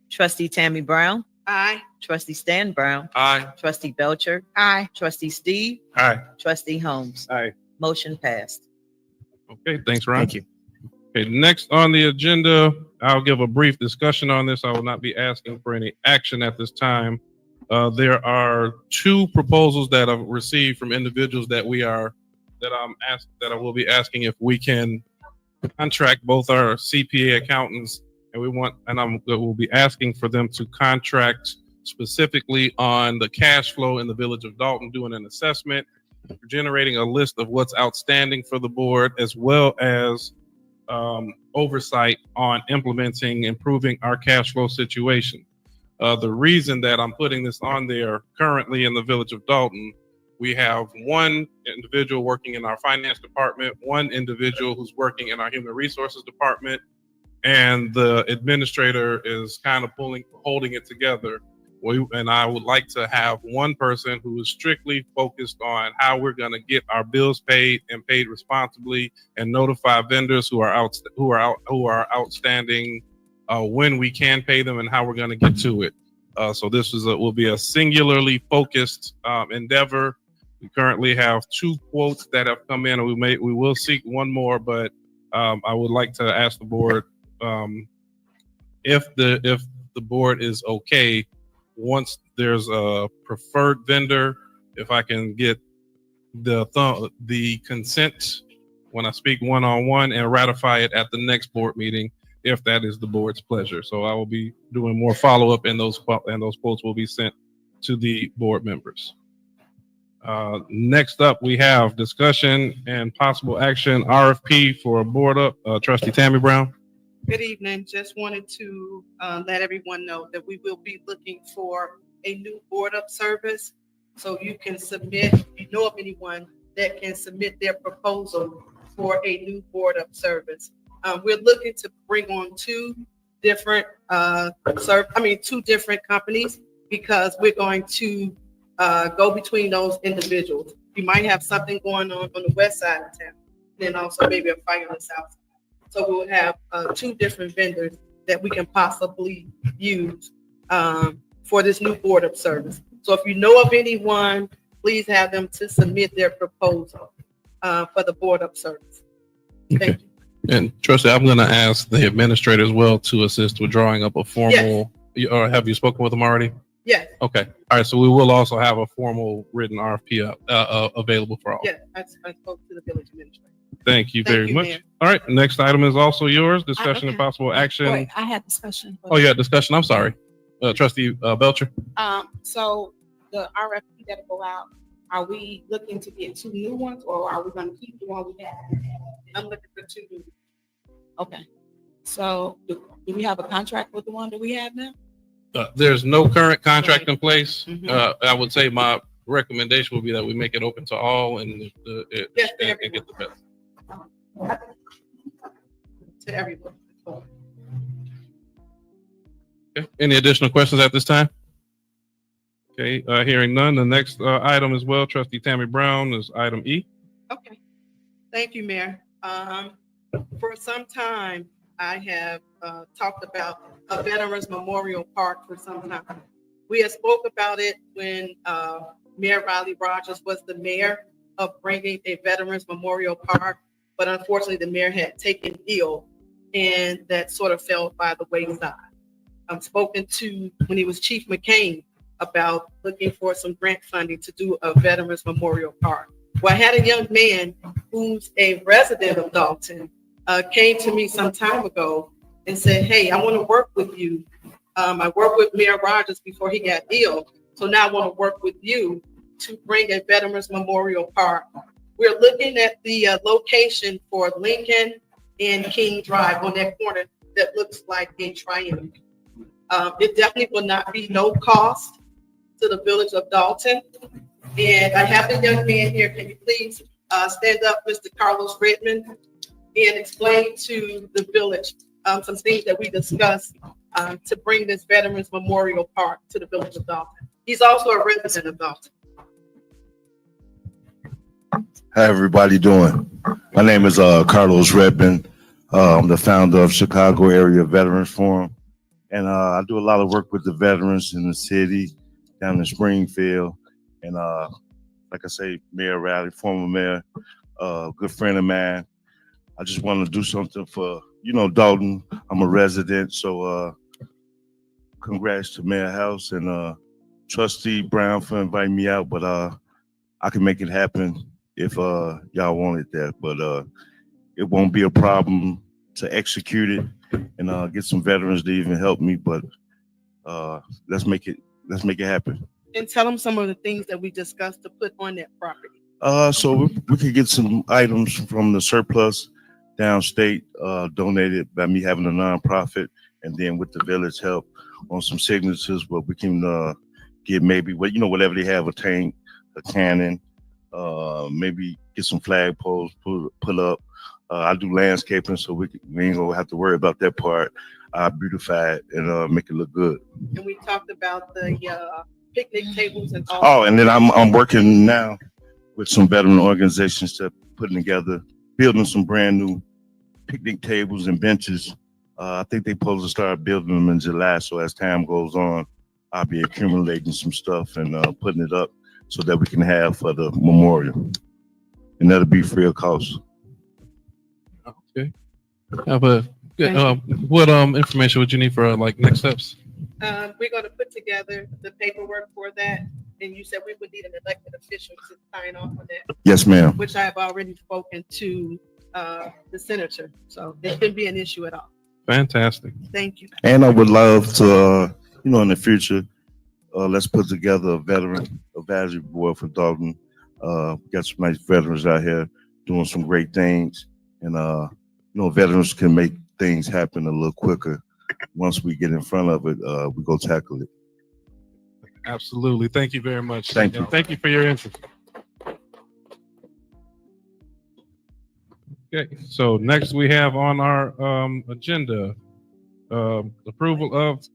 Trustee Tammy Brown, Aye. trustee Stan Brown, Aye. trustee Belcher, Aye. trustee Steve, Aye. trustee Holmes. Aye. Motion passed. Okay, thanks, Ron. Thank you. Okay, next on the agenda, I'll give a brief discussion on this. I will not be asking for any action at this time. There are two proposals that I've received from individuals that I will be asking if we can contract both our CPA accountants, and we'll be asking for them to contract specifically on the cash flow in the village of Dolton, doing an assessment, generating a list of what's outstanding for the board, as well as oversight on improving our cash flow situation. The reason that I'm putting this on there currently in the village of Dolton, we have one individual working in our finance department, one individual who's working in our human resources department, and the administrator is kind of holding it together. And I would like to have one person who is strictly focused on how we're going to get our bills paid and paid responsibly, and notify vendors who are outstanding when we can pay them and how we're going to get to it. So this will be a singularly focused endeavor. We currently have 2 quotes that have come in, and we will seek one more, but I would like to ask the board if the board is okay, once there's a preferred vendor, if I can get the consent when I speak one-on-one and ratify it at the next board meeting, if that is the board's pleasure. So I will be doing more follow-up, and those quotes will be sent to the board members. Next up, we have discussion and possible action RFP for a board up. Trustee Tammy Brown. Good evening. Just wanted to let everyone know that we will be looking for a new board up service. So you can submit, if you know of anyone that can submit their proposal for a new board up service. We're looking to bring on two different companies, because we're going to go between those individuals. You might have something going on the west side of town, then also maybe a fire on the south side. So we'll have 2 different vendors that we can possibly use for this new board up service. So if you know of anyone, please have them to submit their proposal for the board up service. Thank you. And trustee, I'm going to ask the administrator as well to assist with drawing up a formal, or have you spoken with them already? Yes. Okay. All right. So we will also have a formal written RFP available for all. Yes, I spoke to the village administrator. Thank you very much. Mayor. All right. Next item is also yours. Discussion and okay. possible action. Wait, I had discussion. Oh, yeah. Discussion. I'm sorry. Trustee Belcher. So the RFP that go out, are we looking to get 2 new ones, or are we going to keep the one we have? I'm looking for 2 new ones. Okay. So do we have a contract with the one that we have now? There's no current contract in place. Mhm. I would say my recommendation would be that we make it open to all and Yes, to and get the best. To everyone. Okay. Any additional questions at this time? Okay, hearing none. The next item as well, Trustee Tammy Brown, is item E. Okay. Thank you, Mayor. For some time, I have talked about a Veterans Memorial Park for some time. We had spoke about it when Mayor Riley Rogers was the mayor of bringing a Veterans Memorial Park, but unfortunately the mayor had taken ill and that sort of fell by the wayside. I've spoken to, when he was Chief McCain, about looking for some grant funding to do a Veterans Memorial Park. Well, I had a young man who's a resident of Dolton came to me some time ago and said, hey, I want to work with you. I worked with Mayor Rogers before he got ill, so now I want to work with you to bring a Veterans Memorial Park. We're looking at the location for Lincoln and King Drive on that corner that looks like a triangle. It definitely will not be no cost to the village of Dolton. And I have the young man here. Can you please stand up, Mr. Carlos Redmond, and explain to the village some things that we discussed to bring this Veterans Memorial Park to the village of Dolton. He's also a resident of Dolton. How everybody doing? My name is Carlos Redmond. I'm the founder of Chicago Area Veterans Forum. And I do a lot of work with the veterans in the city, down in Springfield. And like I say, Mayor Riley, former mayor, good friend of mine. I just want to do something for, Dolton. I'm a resident, so congrats to Mayor House and Trustee Brown for inviting me out. But I can make it happen if y'all wanted that. But it won't be a problem to execute it and get some veterans to even help me. But let's make it happen. And tell them some of the things that we discussed to put on that property. So we could get some items from the surplus downstate, donated by me having a nonprofit, and then with the village help on some signatures, but we can get maybe whatever they have, a tank, a cannon, maybe get some flagpoles put up. I do landscaping, so we ain't gonna have to worry about that part. I beautify it and make it look good. And we talked about the picnic tables and all. Oh, and then I'm working now with some veteran organizations that putting together, building some brand new picnic tables and benches. I think they supposed to start building them in July. So as time goes on, I'll be accumulating some stuff and putting it up so that we can have for the memorial. And that'll be free of cost. Okay. What information would you need for next steps? We're going to put together the paperwork for that. And you said we would need an elected official to sign off on that. Yes, ma'am. Which I have already spoken to the senator. So there shouldn't be an issue at all. Fantastic. Thank you. And I would love to, in the future, let's put together a veteran advisory board for Dolton. We got some nice veterans out here doing some great things. And, veterans can make things happen a little quicker. Once we get in front of it, we go tackle it. Absolutely. Thank you very much. Thank you. And thank you for your interest. Okay, so next we have on our agenda approval of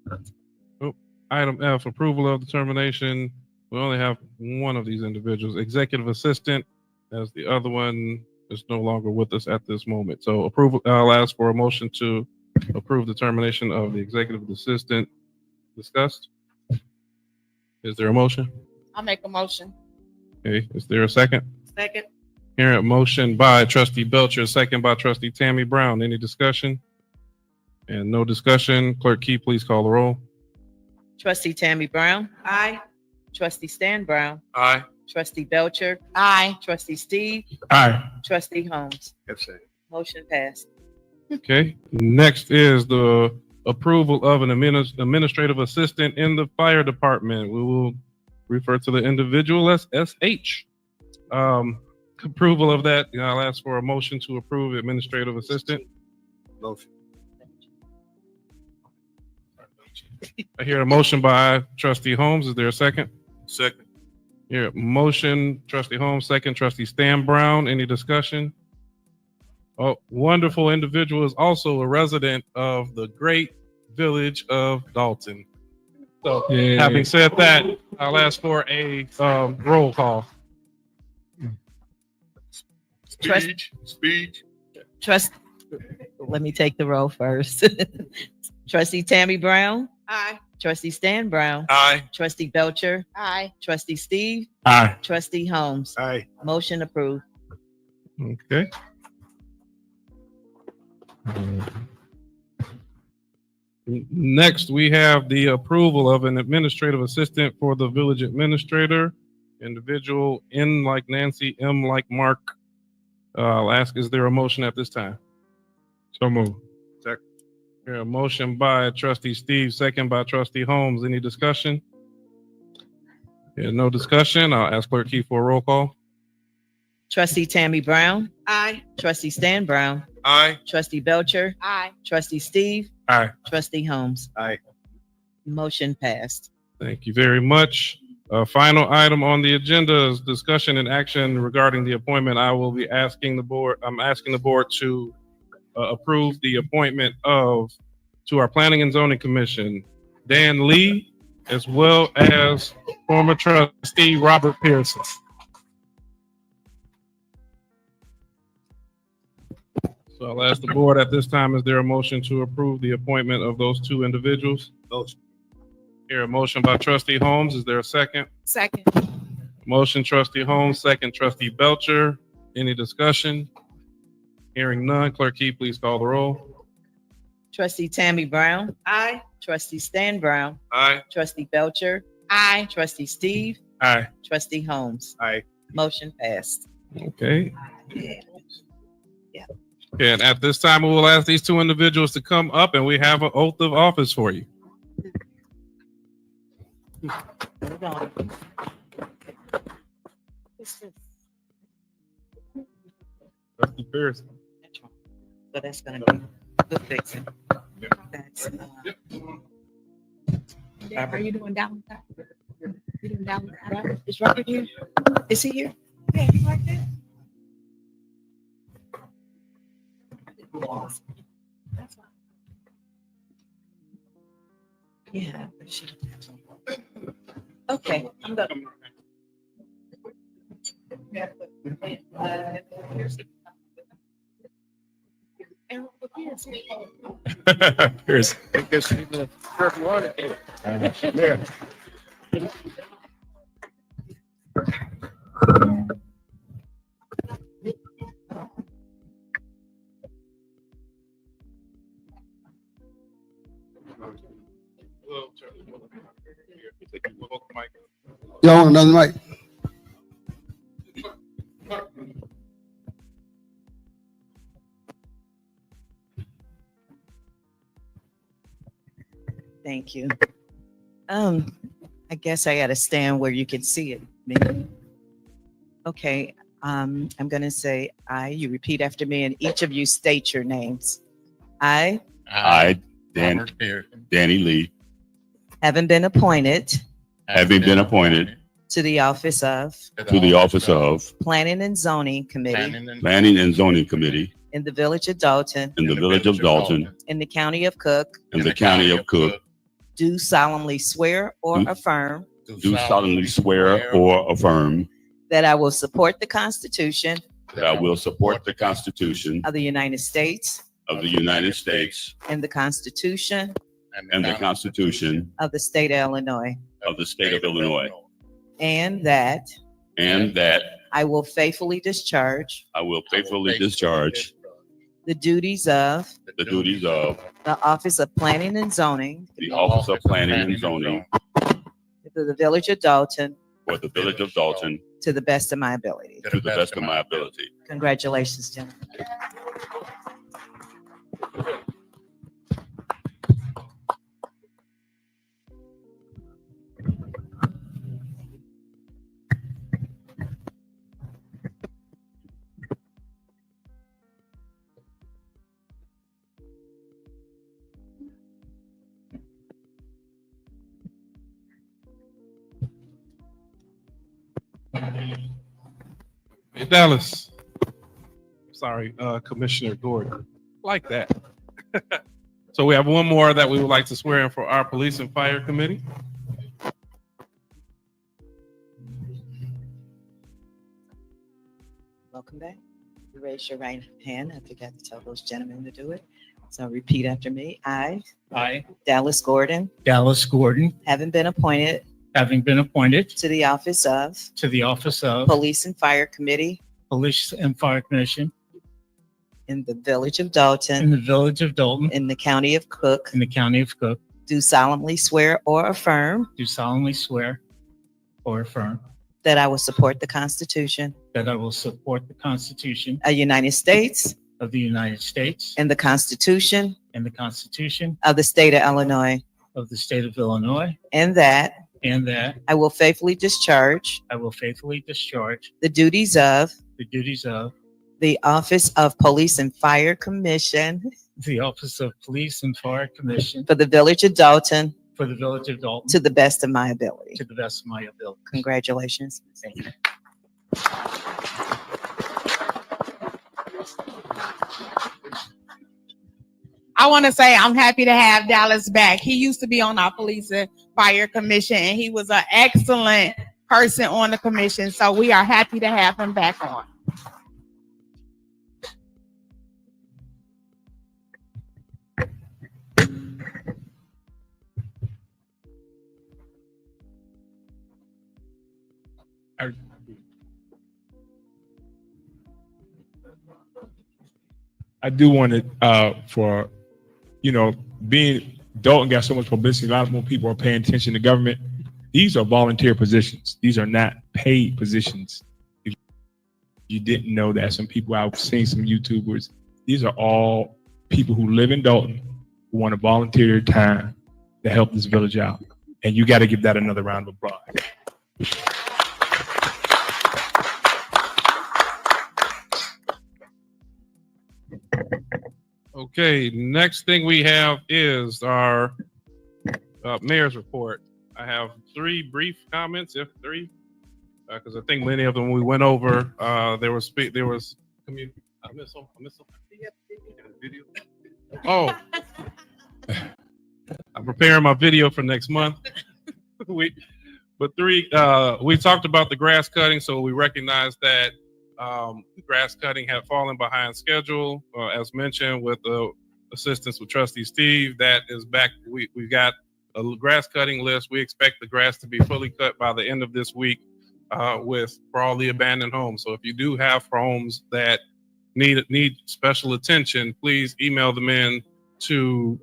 item F, approval of determination. We only have one of these individuals, executive assistant, as the other one is no longer with us at this moment. So approval, I'll ask for a motion to approve the termination of the executive assistant discussed. Is there a motion? I'll make a motion. Okay, is there a second? Second. Hearing a motion by Trustee Belcher, second by Trustee Tammy Brown. Any discussion? And no discussion. Clerk Key, please call the roll. Trustee Tammy Brown. Aye. Trustee Stan Brown. Aye. Trustee Belcher. Aye. Trustee Steve. Aye. Trustee Holmes. Abstain. Motion passed. Okay, next is the approval of an administrative assistant in the fire department. We will refer to the individual as SH. Approval of that, I'll ask for a motion to approve administrative assistant. Motion. I hear a motion by trustee Holmes. Is there a second? Second. Here, motion, trustee Holmes, second, trustee Stan Brown. Any discussion? Oh, wonderful individual is also a resident of the great village of Dolton. So, having said that, I'll ask for a roll call. Speech. Let me take the roll first. Trustee Tammy Brown. Aye. Trustee Stan Brown. Aye. Trustee Belcher. Aye. Trustee Steve. Aye. Trustee Holmes. Aye. Motion approved. Okay. Next, we have the approval of an administrative assistant for the village administrator. Individual N like Nancy, M like Mark. I'll ask, is there a motion at this time? So move. Second. Here, a motion by trustee Steve, second by trustee Holmes. Any discussion? Here, no discussion. I'll ask Clerk Key for a roll call. Trustee Tammy Brown. Aye. Trustee Stan Brown. Aye. Trustee Belcher. Aye. Trustee Steve. Aye. Trustee Holmes. Aye. Motion passed. Thank you very much. Final item on the agenda is discussion and action regarding the appointment. I'm asking the board to approve the appointment to our Planning and Zoning Commission, Dan Lee, as well as former trustee Robert Pearson. So I'll ask the board at this time, is there a motion to approve the appointment of those two individuals? Motion. Here, a motion by trustee Holmes. Is there a second? Second. Motion trustee Holmes, second trustee Belcher. Any discussion? Hearing none, Clerk Key, please call the roll. Trustee Tammy Brown. Aye. Trustee Stan Brown. Aye. Trustee Belcher. Aye. Trustee Steve. Aye. Trustee Holmes. Aye. Motion passed. Okay. Yeah. And at this time, we will ask these two individuals to come up and we have an oath of office for you. Trustee Pearson. So that's gonna be good fixing. That's, Are you doing down with that? You doing down with that? is Robert here? Is he here? Yeah, you like that? That's fine. Yeah. Okay, I'm gonna. Pearson. You on another mic? Thank you. I guess I gotta stand where you can see it. Maybe. Okay, I'm gonna say I, you repeat after me, and each of you state your names. I Danny Lee, having been appointed to the office of Planning and Zoning Committee in the Village of Dolton in in the County of Cook, do solemnly swear or affirm do solemnly swear or affirm that I will support the Constitution that I will support the Constitution of the United States of the United States and the Constitution and the Constitution of the State of Illinois, and that I will faithfully discharge the duties of the Office of Planning and Zoning for the Village of Dolton to the best of my ability. Congratulations, gentlemen. Hey, Dallas. Sorry, Commissioner Gordon. Like that. So we have one more that we would like to swear in for our Police and Fire Committee. Welcome back. You raise your right hand. I forgot to tell those gentlemen to do it. So repeat after me. I, Dallas Gordon, having been appointed to the office of Police and Fire Committee Commission in the Village of in Dolton, the Village of Dolton in the County of Cook, in the County of Cook, do solemnly swear or affirm do solemnly swear or affirm that I will support the Constitution that I will support the Constitution of the United States of the United States and the Constitution and the Constitution of the State of Illinois, of the State of Illinois, and that and that I will faithfully discharge I will faithfully discharge the duties of the Office of Police and Fire Commission the Office of Police and Fire Commission for the Village of Dolton for the Village of Dolton to the best of my ability. to the best of my ability. Congratulations. Thank you. I want to say I'm happy to have Dallas back. He used to be on our Police and Fire Commission, and he was an excellent person on the commission. So we are happy to have him back on. I do want to, for, being Dolton got so much publicity, a lot more people are paying attention to government. These are volunteer positions. These are not paid positions. If you didn't know that, some people, I've seen some YouTubers, these are all people who live in Dolton who want to volunteer their time to help this village out. And you got to give that another round of applause. Okay, next thing we have is our mayor's report. I have three brief comments, if three, because I think many of them we went over. There was community. I miss them. Video. Oh, I'm preparing my video for next month. We talked about the grass cutting, so we recognize that the grass cutting had fallen behind schedule, as mentioned, with the assistance with Trustee Steve. That is back. We got a grass cutting list. We expect the grass to be fully cut by the end of this week, for all the abandoned homes. So if you do have homes that need special attention, please email them in to,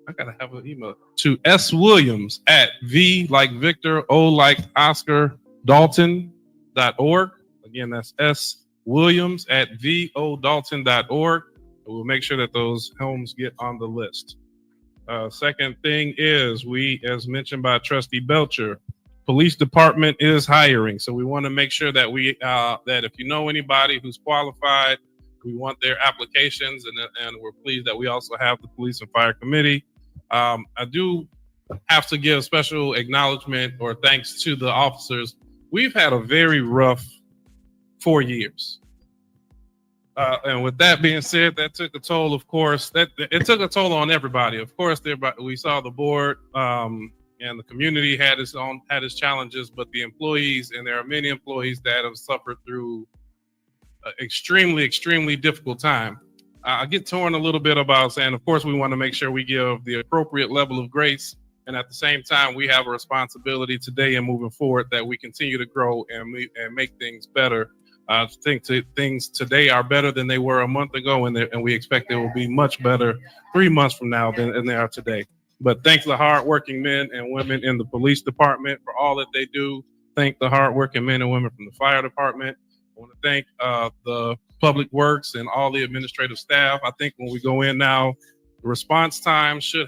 I gotta have an email, to swilliams at V like Victor, O like Oscar, Dolton.org. Again, that's swilliams at vodalton.org. We'll make sure that those homes get on the list. Second thing is, as mentioned by Trustee Belcher, police department is hiring. So we want to make sure that that if you know anybody who's qualified, we want their applications, and we're pleased that we also have the Police and Fire Committee. I do have to give special acknowledgement or thanks to the officers. We've had a very rough 4 years. And with that being said, that took a toll, of course. It took a toll on everybody. Of course, we saw the board and the community had its challenges, but the employees, and there are many employees that have suffered through extremely, extremely difficult time. I get torn a little bit about saying, of course, we want to make sure we give the appropriate level of grace. And at the same time, we have a responsibility today and moving forward that we continue to grow and make things better. I think things today are better than they were a month ago, and we expect they will be much better 3 months from now than they are today. But thanks to the hardworking men and women in the police department for all that they do. Thank the hardworking men and women from the fire department. I want to thank the public works and all the administrative staff. I think when we go in now, the response time should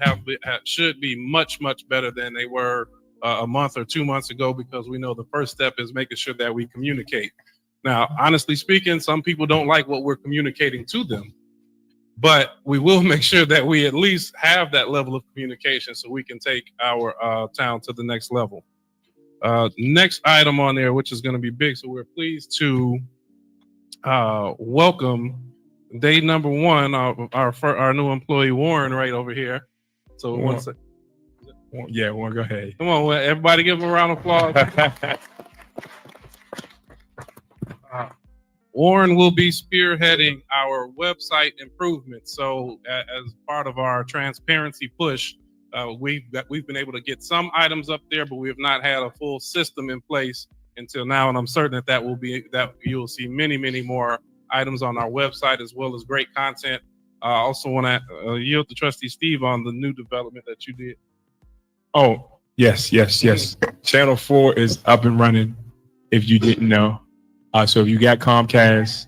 be much, much better than they were a month or 2 months ago, because we know the first step is making sure that we communicate. Now, honestly speaking, some people don't like what we're communicating to them, but we will make sure that we at least have that level of communication so we can take our town to the next level. Next item on there, which is going to be big, so we're pleased to welcome day number one of our new employee Warren right over here. So Warren, go ahead. Come on, everybody, give him a round of applause. Warren will be spearheading our website improvements. So as part of our transparency push, we've been able to get some items up there, but we have not had a full system in place until now. And I'm certain that you'll see many, many more items on our website, as well as great content. I also want to yield to Trustee Steve on the new development that you did. Oh, yes. Channel 4 is up and running, if you didn't know. So if you got Comcast,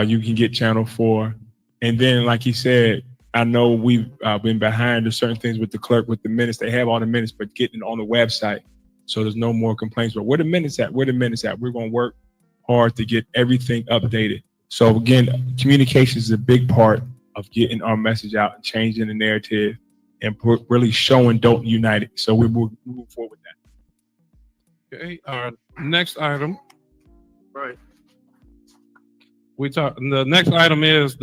you can get Channel 4. And then, like he said, I know we've been behind to certain things with the clerk, with the minutes. They have all the minutes, but getting it on the website. So there's no more complaints. But where the minutes at? We're going to work hard to get everything updated. So again, communication is a big part of getting our message out and changing the narrative and really showing Dolton United. So we're moving forward with that. Okay, our next item. Right. The next item is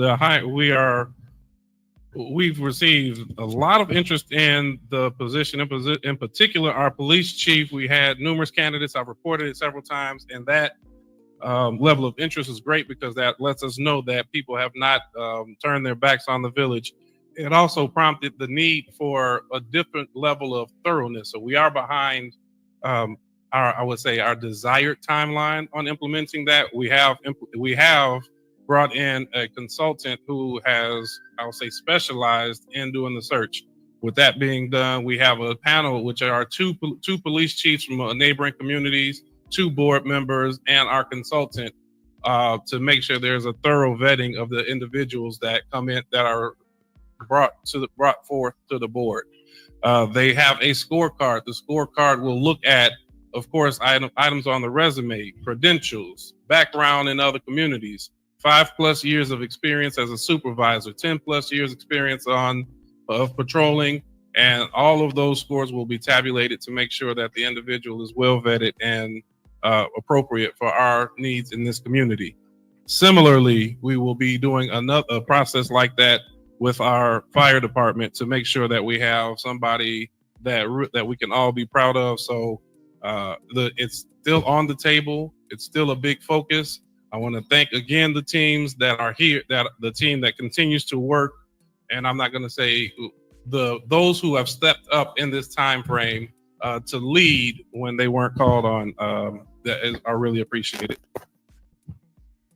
we've received a lot of interest in the position, in particular our police chief. We had numerous candidates. I've reported it several times, and that level of interest is great because that lets us know that people have not turned their backs on the village. It also prompted the need for a different level of thoroughness. So we are behind our desired timeline on implementing that. We have brought in a consultant who has, specialized in doing the search. With that being done, we have a panel, which are two police chiefs from neighboring communities, 2 board members, and our consultant to make sure there's a thorough vetting of the individuals that come in that are brought forth to the board. They have a scorecard. The scorecard will look at, of course, items on the resume, credentials, background in other communities, 5+ years of experience as a supervisor, 10+ years experience of patrolling, and all of those scores will be tabulated to make sure that the individual is well vetted and appropriate for our needs in this community. Similarly, we will be doing a process like that with our fire department to make sure that we have somebody that we can all be proud of. So it's still on the table. It's still a big focus. I want to thank again the teams that are here, the team that continues to work. And I'm not going to say those who have stepped up in this time frame to lead when they weren't called on are really appreciated.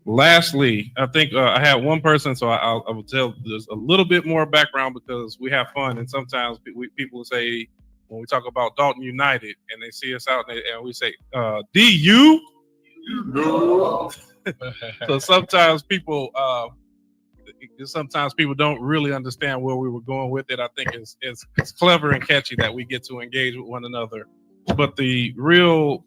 Lastly, I think I had one person, so I will tell there's a little bit more background because we have fun, and sometimes people will say when we talk about Dolton United and they see us out and we say DU. No. So sometimes people don't really understand where we were going with it. I think it's clever and catchy that we get to engage with one another, but the real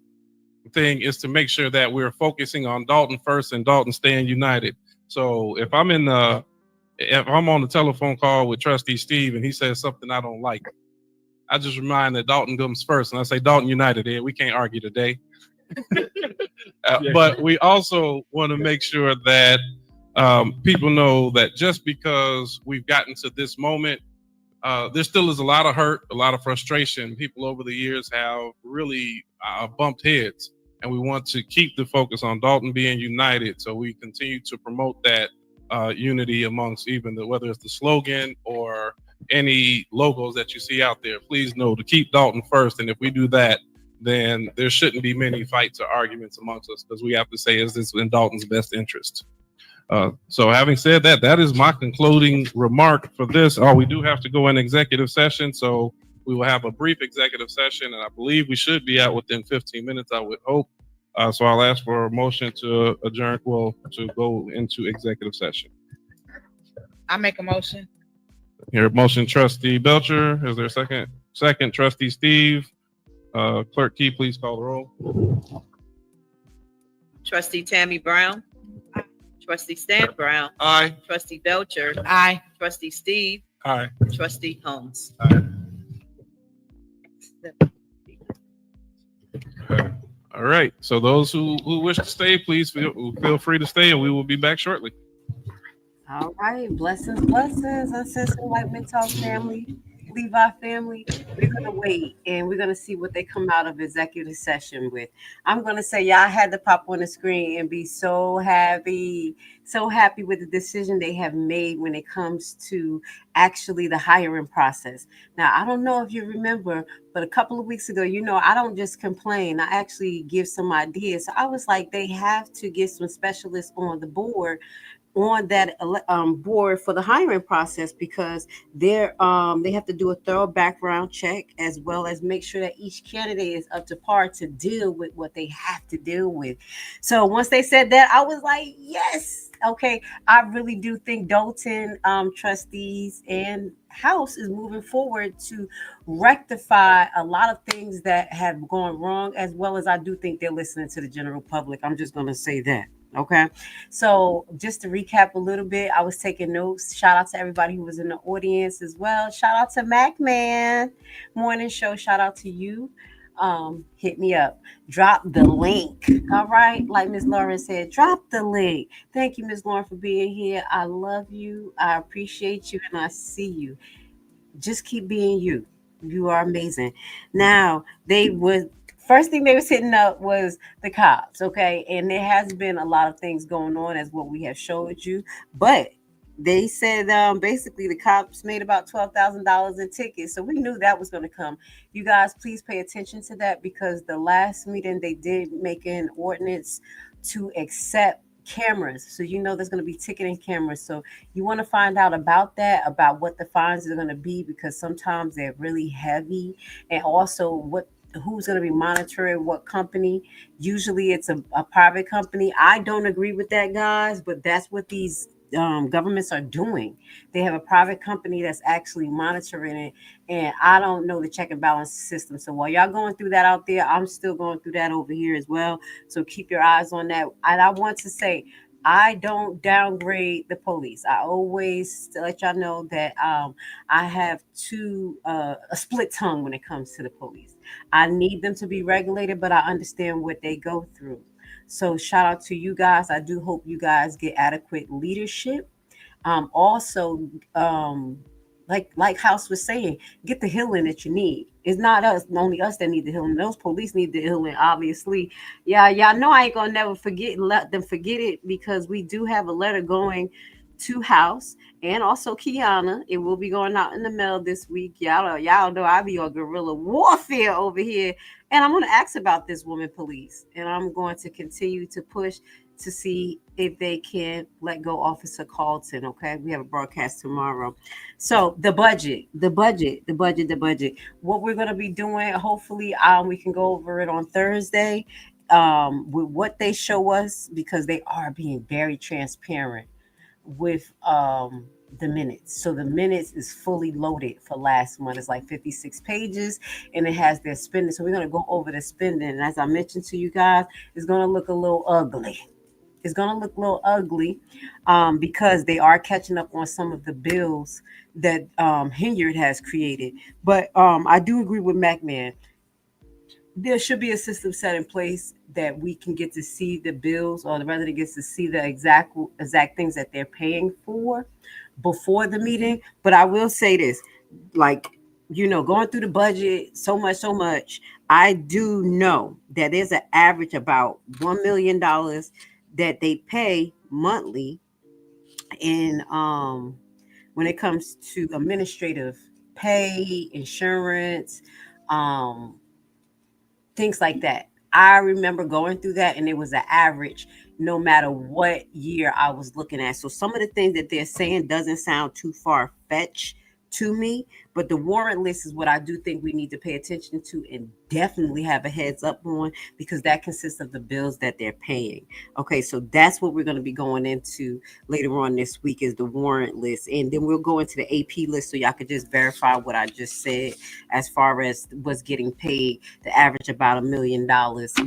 thing is to make sure that we're focusing on Dolton first and Dolton staying united. So if I'm on the telephone call with Trustee Steve and he says something I don't like, I just remind that Dolton comes first, and I say Dolton United. We can't argue today. But we also want to make sure that people know that just because we've gotten to this moment, there still is a lot of hurt, a lot of frustration. People over the years have really bumped heads, and we want to keep the focus on Dolton being united. So we continue to promote that unity amongst whether it's the slogan or any logos that you see out there. Please know to keep Dolton first, and if we do that, then there shouldn't be many fights or arguments amongst us, because we have to say, is this in Dolton's best interest? So having said that, that is my concluding remark for this. We do have to go in executive session, so we will have a brief executive session, and I believe we should be out within 15 minutes, I would hope. So I'll ask for a motion to adjourn, to go into executive session. I make a motion. Here, motion, Trustee Belcher. Is there a second? Second, Trustee Steve. Clerk Key, please call the roll. Trustee Tammy Brown. Trustee Stan Brown. Aye. Trustee Belcher. Aye. Trustee Steve. Aye. Trustee Holmes. Aye. All right. So those who wish to stay, please feel free to stay, and we will be back shortly. All right, blessings, blessings, Uncensored White Men Talk family, Levi family. We're gonna wait and we're gonna see what they come out of executive session with. I'm gonna say y'all had to pop on the screen and be so happy with the decision they have made when it comes to actually the hiring process. Now, I don't know if you remember, but a couple of weeks ago, I don't just complain. I actually give some ideas. So I was like, they have to get some specialists on the board on that board for the hiring process because they have to do a thorough background check as well as make sure that each candidate is up to par to deal with what they have to deal with. So once they said that, I was like, yes, okay. I really do think Dolton trustees and House is moving forward to rectify a lot of things that have gone wrong, as well as I do think they're listening to the general public. I'm just going to say that. Okay. So just to recap a little bit, I was taking notes. Shout out to everybody who was in the audience as well. Shout out to Mac Man Morning Show. Shout out to you. Hit me up. Drop the link. All right. Like Miss Lauren said, drop the link. Thank you, Miss Lauren, for being here. I love you. I appreciate you and I see you. Just keep being you. You are amazing. Now, first thing they was hitting up was the cops, okay? And there has been a lot of things going on as what we have showed you, but they said basically the cops made about $12,000 in tickets, so we knew that was going to come. You guys, please pay attention to that because the last meeting they did make an ordinance to accept cameras, so there's going to be ticketing cameras. So you want to find out about that, about what the fines are going to be, because sometimes they're really heavy, and also who's going to be monitoring what company. Usually it's a private company. I don't agree with that, guys, but that's what these governments are doing. They have a private company that's actually monitoring it, and I don't know the check and balance system. So while y'all going through that out there, I'm still going through that over here as well. So keep your eyes on that. And I want to say, I don't downgrade the police. I always let y'all know that I have a split tongue when it comes to the police. I need them to be regulated, but I understand what they go through. So shout out to you guys. I do hope you guys get adequate leadership. Also, like House was saying, get the healing that you need. It's not only us that need the healing. Those police need the healing, obviously. Yeah, y'all know I ain't gonna never let them forget it, because we do have a letter going to House and also Kiana. It will be going out in the mail this week. Y'all know I be on guerrilla warfare over here. And I'm gonna ask about this woman police. And I'm going to continue to push to see if they can let go Officer Carlton. Okay, we have a broadcast tomorrow. So the budget. What we're gonna be doing, hopefully, we can go over it on Thursday. With what they show us, because they are being very transparent with the minutes. So the minutes is fully loaded for last month. It's like 56 pages and it has their spending. So we're going to go over the spending. And as I mentioned to you guys, it's going to look a little ugly. It's going to look a little ugly because they are catching up on some of the bills that Hinyard has created. But I do agree with MacMan. There should be a system set in place that we can get to see the bills, or the resident gets to see the exact things that they're paying for before the meeting. But I will say this, going through the budget so much, I do know that there's an average about $1 million that they pay monthly in when it comes to administrative pay, insurance, things like that. I remember going through that, and it was an average no matter what year I was looking at. So some of the things that they're saying doesn't sound too far-fetched to me, but the warrant list is what I do think we need to pay attention to and definitely have a heads up on, because that consists of the bills that they're paying. Okay, so that's what we're going to be going into later on this week, is the warrant list, and then we'll go into the AP list so y'all could just verify what I just said as far as what's getting paid. The average about $1 million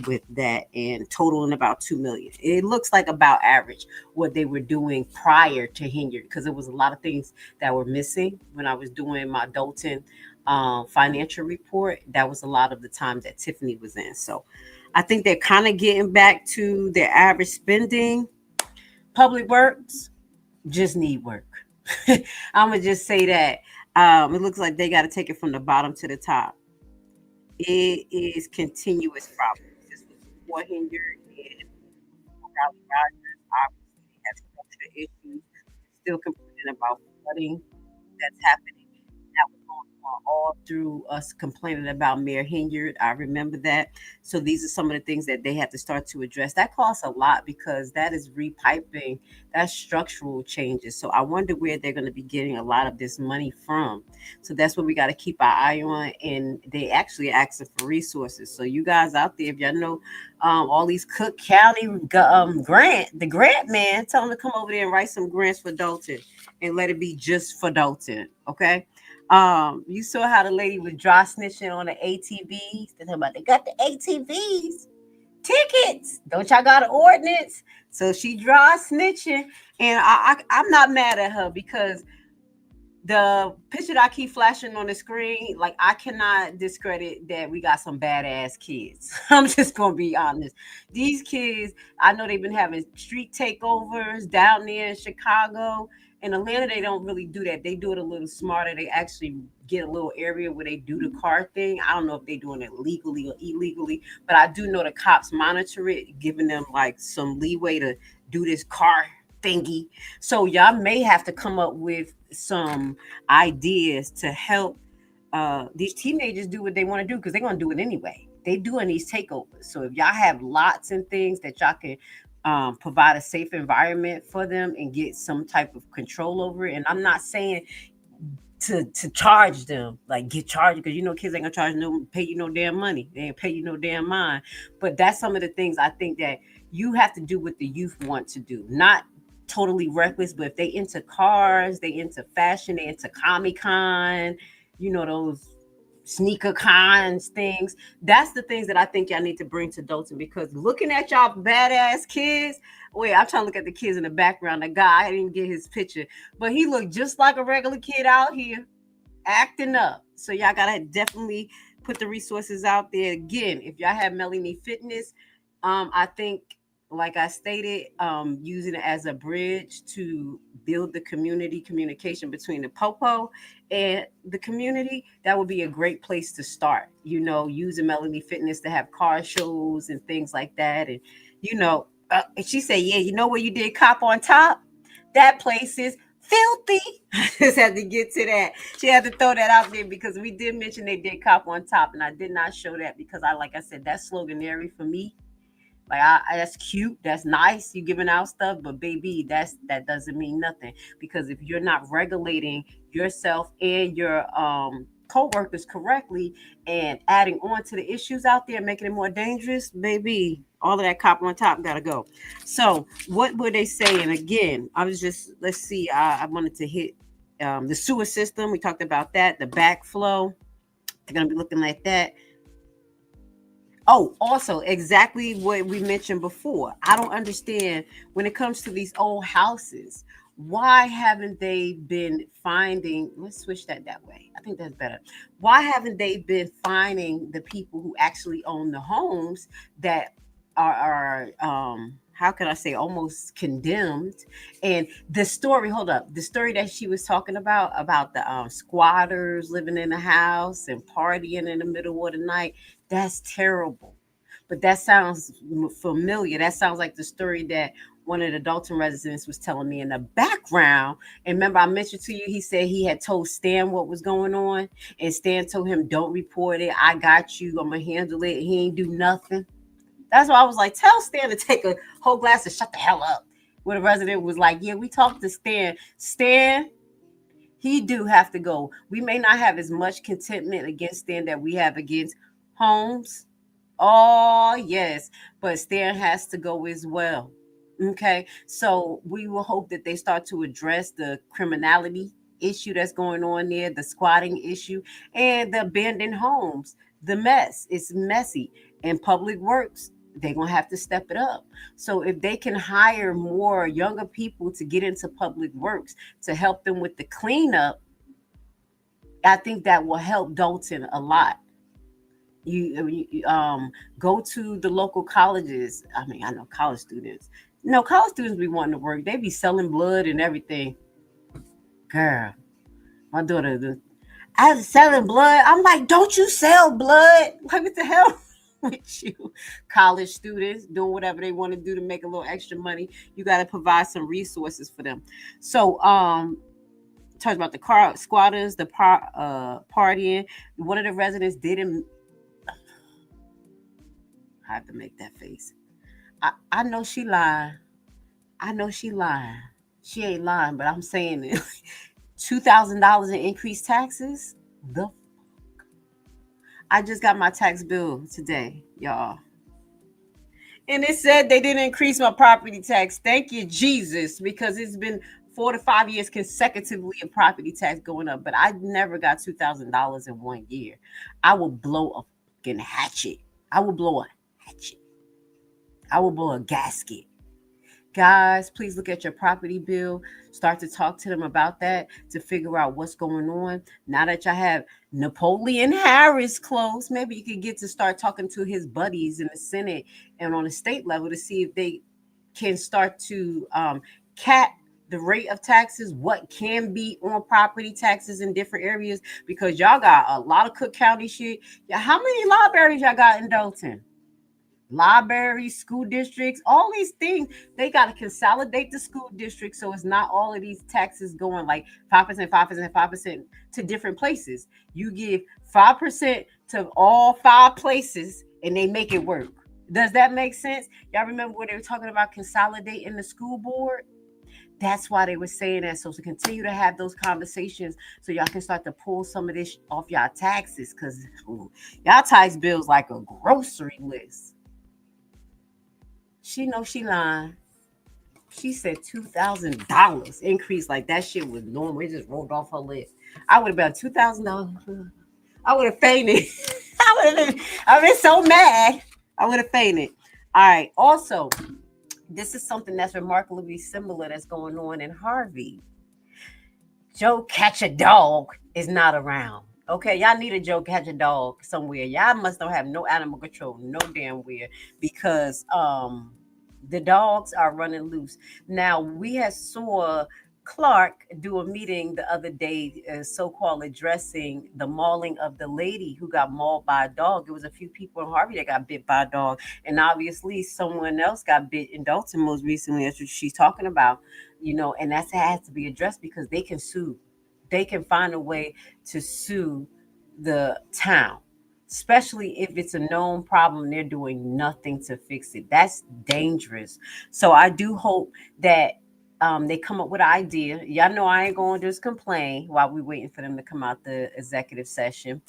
with that, and totaling about $2 million. It looks like about average what they were doing prior to Hinyard, because there was a lot of things that were missing when I was doing my Dolton financial report. That was a lot of the time that Tiffany was in. So I think they're kind of getting back to their average spending. Public Works just need work. I'm gonna just say that. It looks like they got to take it from the bottom to the top. It is continuous problems. This was before Hindered and Raleigh Rogers. Obviously, they have structural issues. Still complaining about flooding that's happening. That was going on all through us complaining about Mayor Hindered. I remember that. So these are some of the things that they have to start to address. That costs a lot because that is repiping, that's structural changes. So I wonder where they're going to be getting a lot of this money from. So that's what we got to keep our eye on. And they actually asking for resources. So you guys out there, if y'all know all these Cook County the grant man, tell them to come over there and write some grants for Dolton and let it be just for Dolton. Okay. You saw how the lady was dry snitching on the ATVs. They're talking about they got the ATVs tickets. Don't y'all got an ordinance? So she dry snitching, and I'm not mad at her because the picture that I keep flashing on the screen, like I cannot discredit that we got some badass kids. I'm just gonna be honest. These kids, I know they've been having street takeovers down there in Chicago. In Atlanta, they don't really do that. They do it a little smarter. They actually get a little area where they do the car thing. I don't know if they're doing it legally or illegally, but I do know the cops monitor it, giving them like some leeway to do this car thingy. So y'all may have to come up with some ideas to help these teenagers do what they want to do because they're going to do it anyway. They doing these takeovers. So if y'all have lots and things that y'all can provide a safe environment for them and get some type of control over it. And I'm not saying to charge them, like get charged, because you know kids ain't gonna pay you no damn money. They ain't pay you no damn mind. But that's some of the things I think that you have to do what the youth want to do. Not totally reckless, but if they into cars, they into fashion, they into Comic-Con, you know, those sneaker cons things. That's the things that I think y'all need to bring to Dolton, because looking at y'all badass kids, wait, I'm trying to look at the kids in the background. The guy, I didn't get his picture, but he looked just like a regular kid out here acting up. So y'all gotta definitely put the resources out there. Again, if y'all have Melanie Fitness, I think, like I stated, using it as a bridge to build the community communication between the Popo and the community, that would be a great place to start. You know, using Melanie Fitness to have car shows and things like that. And, you know, and she said, yeah, you know where you did Cop on Top? That place is filthy. I just had to get to that. She had to throw that out there because we did mention they did Cop on Top, and I did not show that because like I said, that's sloganary for me. Like that's cute, that's nice, you giving out stuff, but baby, that doesn't mean nothing, because if you're not regulating yourself and your co-workers correctly and adding on to the issues out there, making it more dangerous, baby, all of that Cop on Top gotta go. So what were they saying? Again, I was just, let's see, I wanted to hit the sewer system. We talked about that, the backflow. They're gonna be looking like that. Oh, also exactly what we mentioned before. I don't understand when it comes to these old houses. Why haven't they been finding? Let's switch that way. I think that's better. Why haven't they been finding the people who actually own the homes that are how can I say, almost condemned? And the story, hold up, the story that she was talking about the squatters living in the house and partying in the middle of the night, that's terrible. But that sounds familiar. That sounds like the story that one of the Dolton residents was telling me in the background. And remember, I mentioned to you, he said he had told Stan what was going on, and Stan told him, don't report it. I got you. I'm going to handle it. He ain't do nothing. That's why I was like, tell Stan to take a whole glass and shut the hell up. When the resident was like, yeah, we talked to Stan. Stan, he do have to go. We may not have as much contentment against Stan that we have against Holmes. Oh, yes. But Stan has to go as well. Okay. So we will hope that they start to address the criminality issue that's going on there, the squatting issue, and the abandoned homes. The mess. It's messy. And Public Works, they're going to have to step it up. So if they can hire more younger people to get into Public Works to help them with the cleanup, I think that will help Dolton a lot. Go to the local colleges. I mean, I know college students. No, college students be wanting to work. They be selling blood and everything. Girl, my daughter, I was selling blood. I'm like, don't you sell blood? Like, what the hell with you? College students doing whatever they want to do to make a little extra money. You got to provide some resources for them. So, talked about the car squatters, the partying. One of the residents didn't. I have to make that face. I know she lying. I know she lying. She ain't lying, but I'm saying it. $2,000 in increased taxes. I just got my tax bill today, y'all. And it said they didn't increase my property tax. Thank you, Jesus, because it's been 4 to 5 years consecutively in property tax going up. But I never got $2,000 in 1 year. I will blow a fucking hatchet. I will blow a hatchet. I will blow a gasket. Guys, please look at your property bill. Start to talk to them about that to figure out what's going on. Now that y'all have Napoleon Harris close, maybe you could get to start talking to his buddies in the Senate and on the state level to see if they can start to cap the rate of taxes, what can be on property taxes in different areas, because y'all got a lot of Cook County shit. Yeah, how many libraries y'all got in Dolton? Libraries, school districts, all these things, they got to consolidate the school district so it's not all of these taxes going like 5%, 5%, 5% to different places. You give 5% to all 5 places and they make it work. Does that make sense? Y'all remember when they were talking about consolidating the school board? That's why they were saying that. So to continue to have those conversations so y'all can start to pull some of this off y'all taxes, because y'all tax bills like a grocery list. She knows she lying. She said $2,000 increase, like that shit was normal. It just rolled off her lip. I would have been $2,000. I would have fainted. I've been so mad. I would have fainted. All right. Also, this is something that's remarkably similar that's going on in Harvey. Joe Catch a Dog is not around. Okay, y'all need a Joe Catch a Dog somewhere. Y'all must don't have no animal control, no damn where, because the dogs are running loose. Now, we have saw Clark do a meeting the other day, so-called addressing the mauling of the lady who got mauled by a dog. There was a few people in Harvey that got bit by a dog, and obviously someone else got bit in Dolton most recently. That's what she's talking about, and that has to be addressed because they can sue. They can find a way to sue the town, especially if it's a known problem. They're doing nothing to fix it. That's dangerous. So I do hope that they come up with an idea. Y'all know I ain't going to just complain while we're waiting for them to come out the executive session.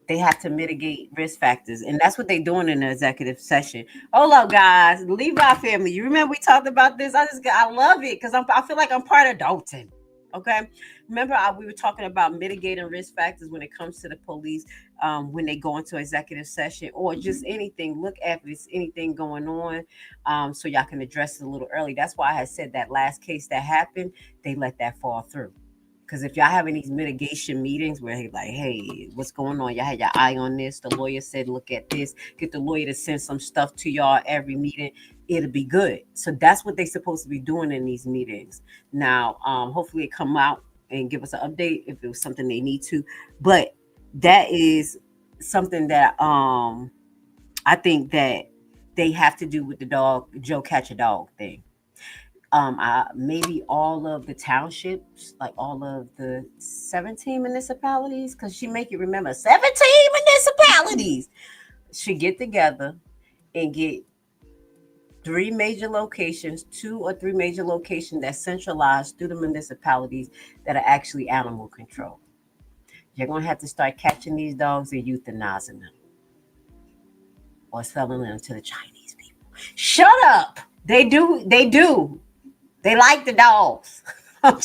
They have to mitigate risk factors, and that's what they're doing in the executive session. Hold up, guys. Levi family. You remember we talked about this? I love it because I feel like I'm part of Dolton. Okay. Remember, we were talking about mitigating risk factors when it comes to the police when they go into executive session or just anything. Look at if there's anything going on so y'all can address it a little early. That's why I had said that last case that happened, they let that fall through. Because if y'all having these mitigation meetings where they like, hey, what's going on? Y'all had your eye on this. The lawyer said, look at this. Get the lawyer to send some stuff to y'all every meeting. It'll be good. So that's what they're supposed to be doing in these meetings. Now, hopefully it come out and give us an update if it was something they need to. But that is something that I think that they have to do with the dog, Joe Catch a Dog thing. Maybe all of the townships, like all of the 17 municipalities, because she make you remember 17 municipalities should get together and get 3 major locations, 2 or 3 major locations that centralized through the municipalities that are actually animal control. You're going to have to start catching these dogs and euthanizing them or selling them to the Chinese people. Shut up. They do. They like the dogs. I'm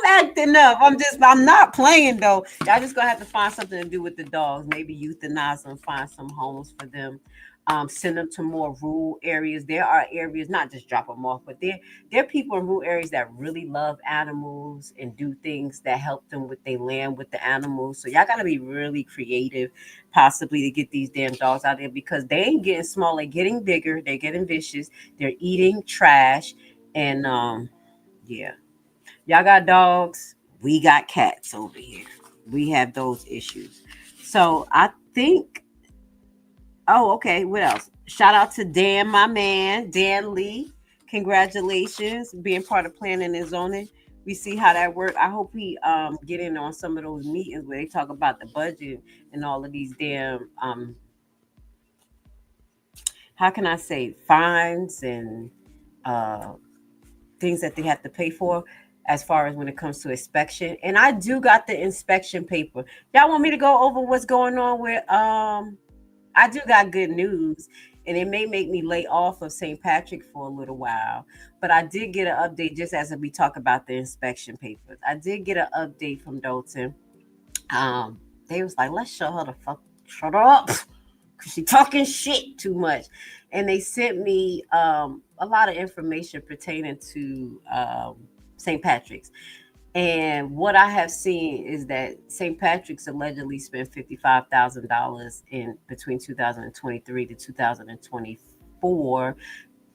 acting up. I'm not playing though. Y'all just gonna have to find something to do with the dogs. Maybe euthanize them, find some homes for them. send them to more rural areas. There are areas, not just drop them off, but there are people in rural areas that really love animals and do things that help them with their land with the animals. So y'all gotta be really creative, possibly, to get these damn dogs out there, because they ain't getting small, they're getting bigger, they're getting vicious, they're eating trash, and yeah. Y'all got dogs, we got cats over here. We have those issues. So I think, oh, okay, what else? Shout out to Dan, my man, Dan Lee. Congratulations, being part of planning and zoning. We see how that works. I hope he get in on some of those meetings where they talk about the budget and all of these damn how can I say, fines and things that they have to pay for as far as when it comes to inspection. And I do got the inspection paper. Y'all want me to go over what's going on with I do got good news, and it may make me lay off of St. Patrick for a little while, but I did get an update just as we talk about the inspection papers. I did get an update from Dolton. They was like, let's show her the fuck, shut up, because she talking shit too much. And they sent me a lot of information pertaining to St. Patrick's. And what I have seen is that St. Patrick's allegedly spent $55,000 in between 2023 to 2024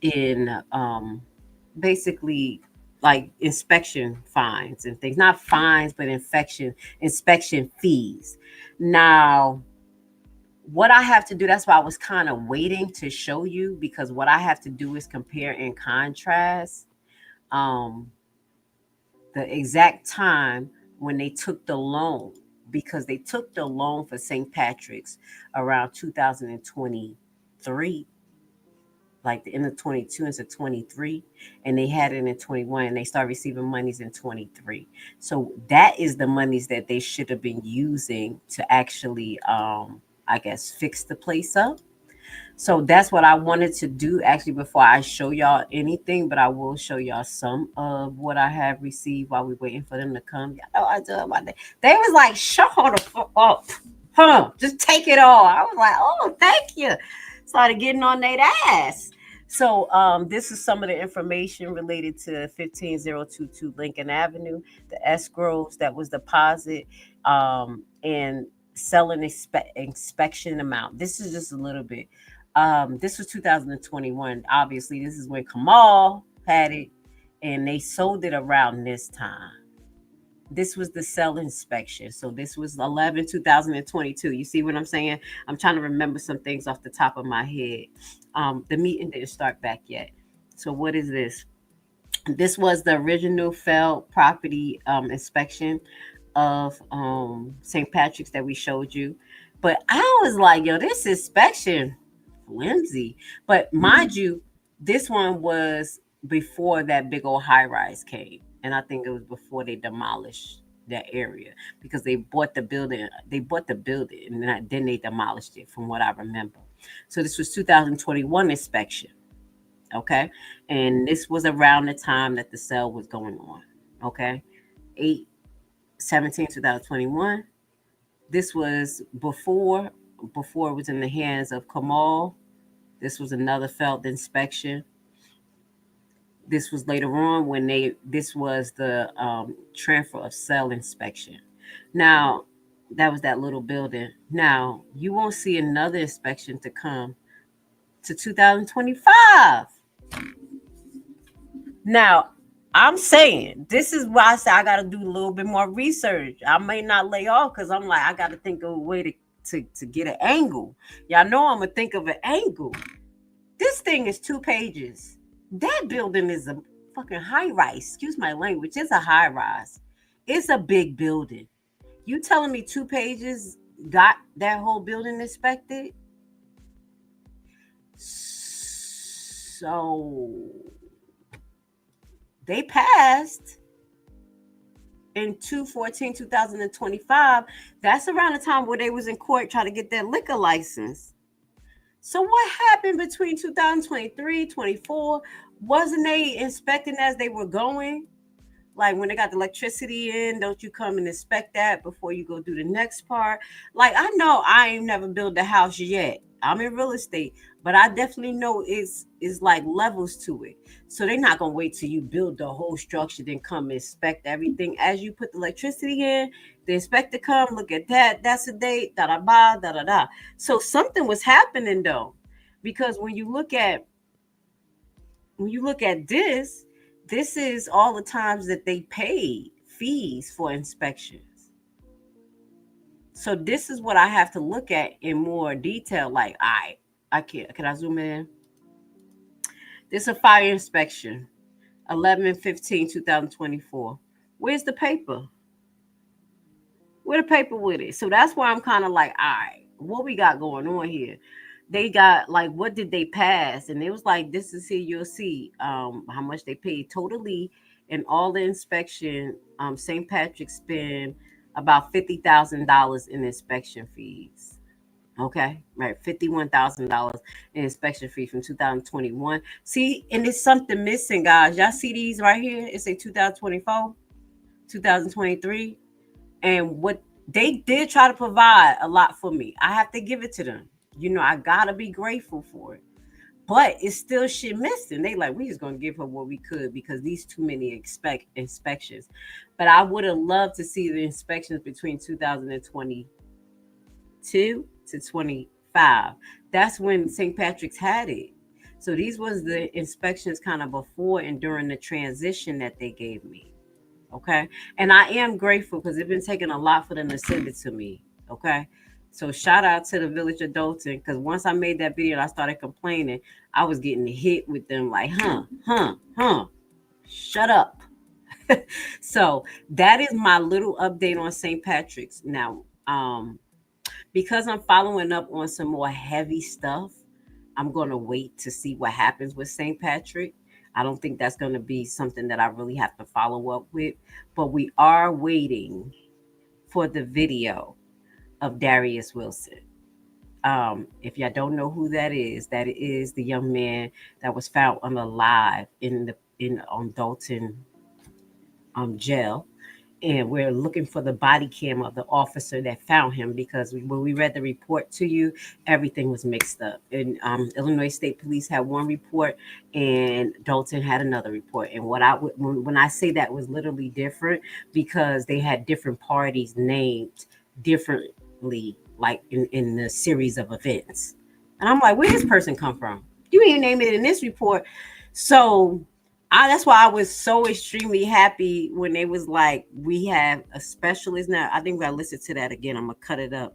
in basically like inspection fines and things. Not fines, but inspection fees. Now, what I have to do, that's why I was kind of waiting to show you, because what I have to do is compare and contrast the exact time when they took the loan, because they took the loan for St. Patrick's around 2023, like the end of 22 into 23, and they had it in 21, and they started receiving monies in 23. So that is the monies that they should have been using to actually, I guess, fix the place up. So that's what I wanted to do actually before I show y'all anything, but I will show y'all some of what I have received while we're waiting for them to come. Y'all know I do about that. They was like, shut her the fuck up. Huh? Just take it all. I was like, oh, thank you. Started getting on their ass. So this is some of the information related to 15022 Lincoln Avenue, the escrows that was deposit, and selling inspection amount. This is just a little bit. This was 2021. Obviously, this is when Kamal had it, and they sold it around this time. This was the sell inspection. So this was 11/2022. You see what I'm saying? I'm trying to remember some things off the top of my head. The meeting didn't start back yet. So what is this? This was the original failed property inspection of St. Patrick's that we showed you. But I was like, yo, this inspection flimsy. But mind you, this one was before that big old high rise came. And I think it was before they demolished that area, because they bought the building. And then they demolished it, from what I remember. So this was 2021 inspection. Okay. And this was around the time that the sale was going on. Okay. 8/17/2021. This was before it was in the hands of Kamal. This was another failed inspection. This was later on when this was the transfer of cell inspection. Now, that was that little building. Now, you won't see another inspection to come to 2025. Now, I'm saying, this is why I say I got to do a little bit more research. I may not lay off, because I'm like, I got to think of a way to get an angle. Y'all know I'm going to think of an angle. This thing is 2 pages. That building is a fucking high rise. Excuse my language. It's a high rise. It's a big building. You telling me 2 pages got that whole building inspected? So they passed in 2/14/2025. That's around the time where they was in court trying to get that liquor license. So what happened between 2023, 24? Wasn't they inspecting as they were going? Like when they got the electricity in, don't you come and inspect that before you go do the next part? Like, I know I ain't never built a house yet. I'm in real estate. But I definitely know it's like levels to it. So they're not gonna wait till you build the whole structure, then come inspect everything. As you put the electricity in, the inspector come, look at that, that's a date, da da da da da da. So something was happening though. Because when you look at this is all the times that they paid fees for inspections. So this is what I have to look at in more detail. Like, I can't. Can I zoom in? This is a fire inspection, 11/15/2024. Where's the paper? Where the paper with it? So that's why I'm kind of like, all right, what we got going on here? They got like, what did they pass? And it was like, this is here. You'll see how much they paid totally, and all the inspection. St. Patrick's spent about $50,000 in inspection fees. Okay, right, $51,000 in inspection fee from 2021. See, and it's something missing, guys. Y'all see these right here? It's a 2024, 2023, and what they did try to provide a lot for me. I have to give it to them. You know, I gotta be grateful for it. But it's still shit missing. They like, we just gonna give her what we could because these too many inspections. But I would have loved to see the inspections between 2022 to 25. That's when St. Patrick's had it. So these was the inspections kind of before and during the transition that they gave me. Okay. And I am grateful because it's been taking a lot for them to send it to me. Okay. So shout out to the village of Dolton, because once I made that video and I started complaining, I was getting hit with them like, shut up. So that is my little update on St. Patrick's. Now, because I'm following up on some more heavy stuff, I'm going to wait to see what happens with St. Patrick. I don't think that's going to be something that I really have to follow up with, but we are waiting for the video of Darius Wilson. If y'all don't know who that is the young man that was found unalive in Dolton jail. And we're looking for the body cam of the officer that found him, because when we read the report to you, everything was mixed up. And Illinois State Police had one report and Dolton had another report. And when I say that was literally different, because they had different parties named differently, like in the series of events. And I'm like, where this person come from? You ain't name it in this report. So that's why I was so extremely happy when they was like, we have a specialist now. I think we gotta listen to that again. I'm gonna cut it up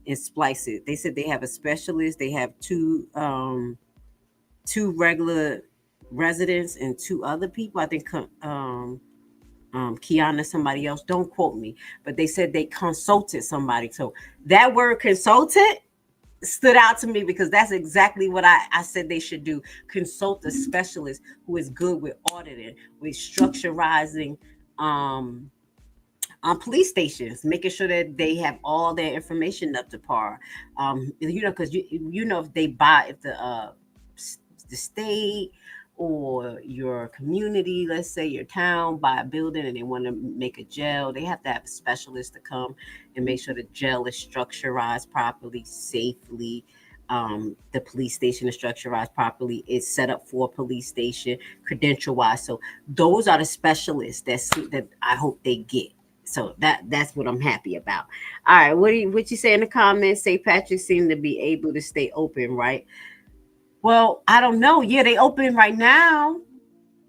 and splice it. They said they have a specialist. They have two regular residents and two other people. I think Kiana, somebody else. Don't quote me, but they said they consulted somebody. So that word consultant stood out to me, because that's exactly what I said they should do. Consult a specialist who is good with auditing, with structurizing police stations, making sure that they have all their information up to par. Because if they buy, if the state or your community, let's say your town, buy a building and they want to make a jail, they have to have a specialist to come and make sure the jail is structurized properly, safely. The police station is structurized properly. It's set up for a police station, credential wise. So those are the specialists that I hope they get. So that's what I'm happy about. All right, what you say in the comments? St. Patrick seemed to be able to stay open, right? Well, I don't know. Yeah, they open right now.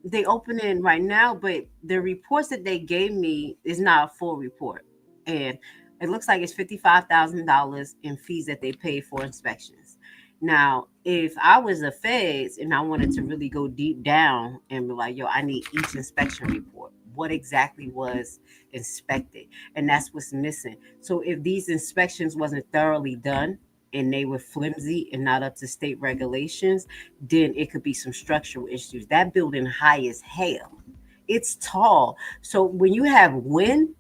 They opening right now, but the reports that they gave me is not a full report. And it looks like it's $55,000 in fees that they pay for inspections. Now, if I was a feds and I wanted to really go deep down and be like, yo, I need each inspection report. What exactly was inspected? And that's what's missing. So if these inspections wasn't thoroughly done, and they were flimsy and not up to state regulations, then it could be some structural issues. That building high as hell. It's tall. So when you have wind,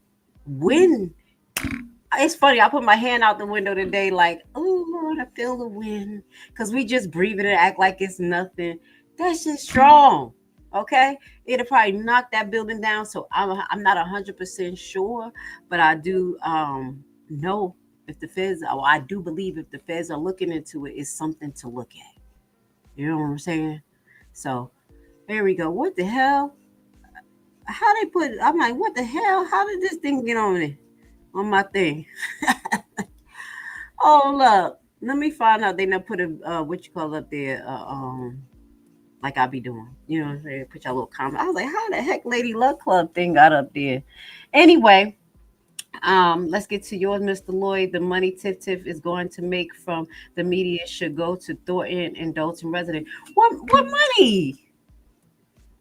it's funny. I put my hand out the window today like, oh, Lord, I feel the wind. Because we just breathe it and act like it's nothing. That's just strong. Okay? It'll probably knock that building down. So I'm not 100% sure, but I do know if the feds, I do believe if the feds are looking into it, it's something to look at. You know what I'm saying? So there we go. What the hell? How they put it? I'm like, what the hell? How did this thing get on it? On my thing? Oh, look. Let me find out. They not put a what you call up there, like I be doing. You know what I'm saying? Put your little comment. I was like, how the heck Lady Luck Club thing got up there? Anyway, let's get to yours, Mr. Lloyd. The money Tiff is going to make from the media should go to Thornton and Dolton resident. What money?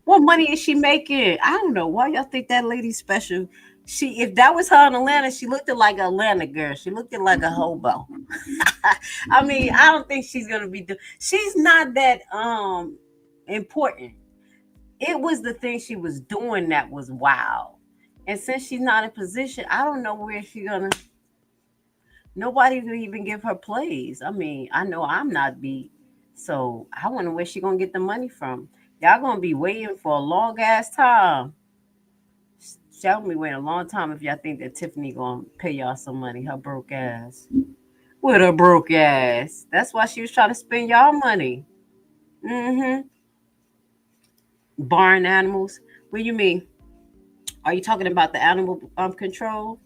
What money is she making? I don't know. Why y'all think that lady's special? If that was her in Atlanta, she looked like an Atlanta girl. She looked like a hobo. I mean, I don't think she's gonna be. She's not that important. It was the thing she was doing that was wild. And since she's not in position, I don't know where she's gonna. Nobody will even give her plays. I mean, I know I'm not beat, so I wonder where she's gonna get the money from. Y'all gonna be waiting for a long ass time. Y'all gonna be waiting a long time if y'all think that Tiffany gonna pay y'all some money. Her broke ass. With her broke ass. That's why she was trying to spend y'all money. Barn animals. What do you mean? Are you talking about the animal control?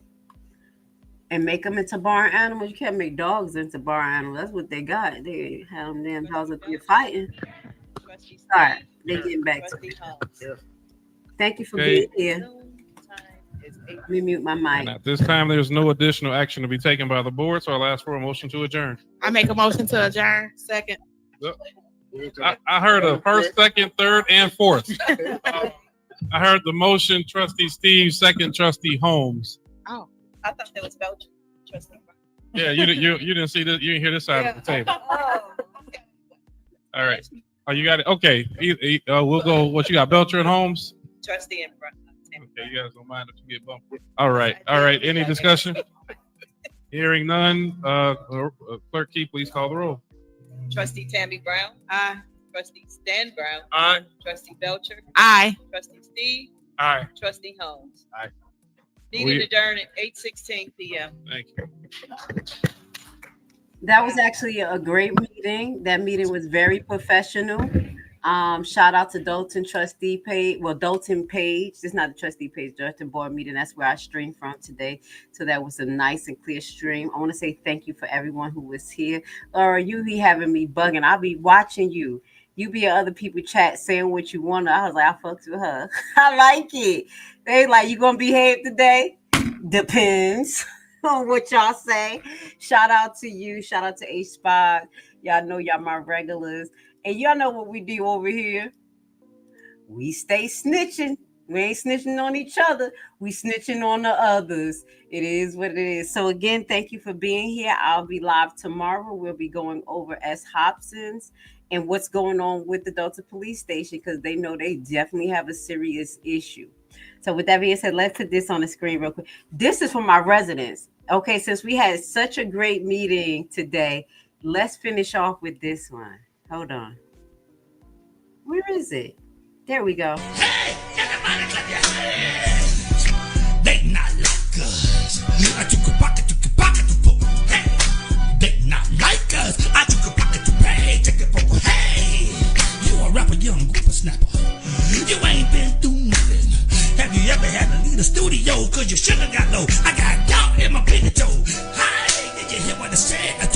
And make them into barn animals? You can't make dogs into barn animals. That's what they got. They have them damn dogs up there fighting. All right, they getting back to me. Thank you for being here. Let me mute my mic. And at this time, there's no additional action to be taken by the board, so I'll ask for a motion to adjourn. I make a motion to adjourn. Second. I heard a first, second, third, and fourth. I heard the motion, Trustee Steve, second, Trustee Holmes. Oh, I thought that was Belgium. Trustee. Yeah, you didn't see this. You didn't hear this side of the table. Oh, okay. All right. Oh, you got it. Okay. We'll go. What you got, Belcher and Holmes? Trustee and Okay, you guys don't mind if you get bumped. All right. Any discussion? Hearing none. Clerk Key, please call the roll. Trustee Tammy Brown. Aye. Trustee Stan Brown. Aye. Trustee Belcher. Aye. Trustee Steve. Aye. Trustee Holmes. Aye. Meeting adjourned at 8:16 p.m. Thank you. That was actually a great meeting. That meeting was very professional. Shout out to Dolton trustee page. Well, Dolton page. It's not the trustee page, Dolton board meeting. That's where I streamed from today. So that was a nice and clear stream. I want to say thank you for everyone who was here. Laura, you be having me bugging. I'll be watching you. You be at other people chat saying what you want. I was like, I fucks with her. I like it. They like, you gonna behave today? Depends on what y'all say. Shout out to you. Shout out to H-Spot. Y'all know y'all my regulars. And y'all know what we do over here. We stay snitching. We ain't snitching on each other. We snitching on the others. It is what it is. So again, thank you for being here. I'll be live tomorrow. We'll be going over S. Hobson's and what's going on with the Delta Police Station because they know they definitely have a serious issue. So with that being said, let's put this on the screen real quick. This is for my residents. Okay, since we had such a great meeting today, let's finish off with this one. Hold on. Where is it? There we go. Hey, everybody clap your hands. They not like us. I took a pocket to pull. Hey, they not like us. I took a pocket to pay. Take it for hey. You a rapper, young grouper snapper. You ain't been through nothing. Have you ever had to leave the studio? Cause you should have got low. I got doubt in my pinky toe. Hey, did you hear what I said?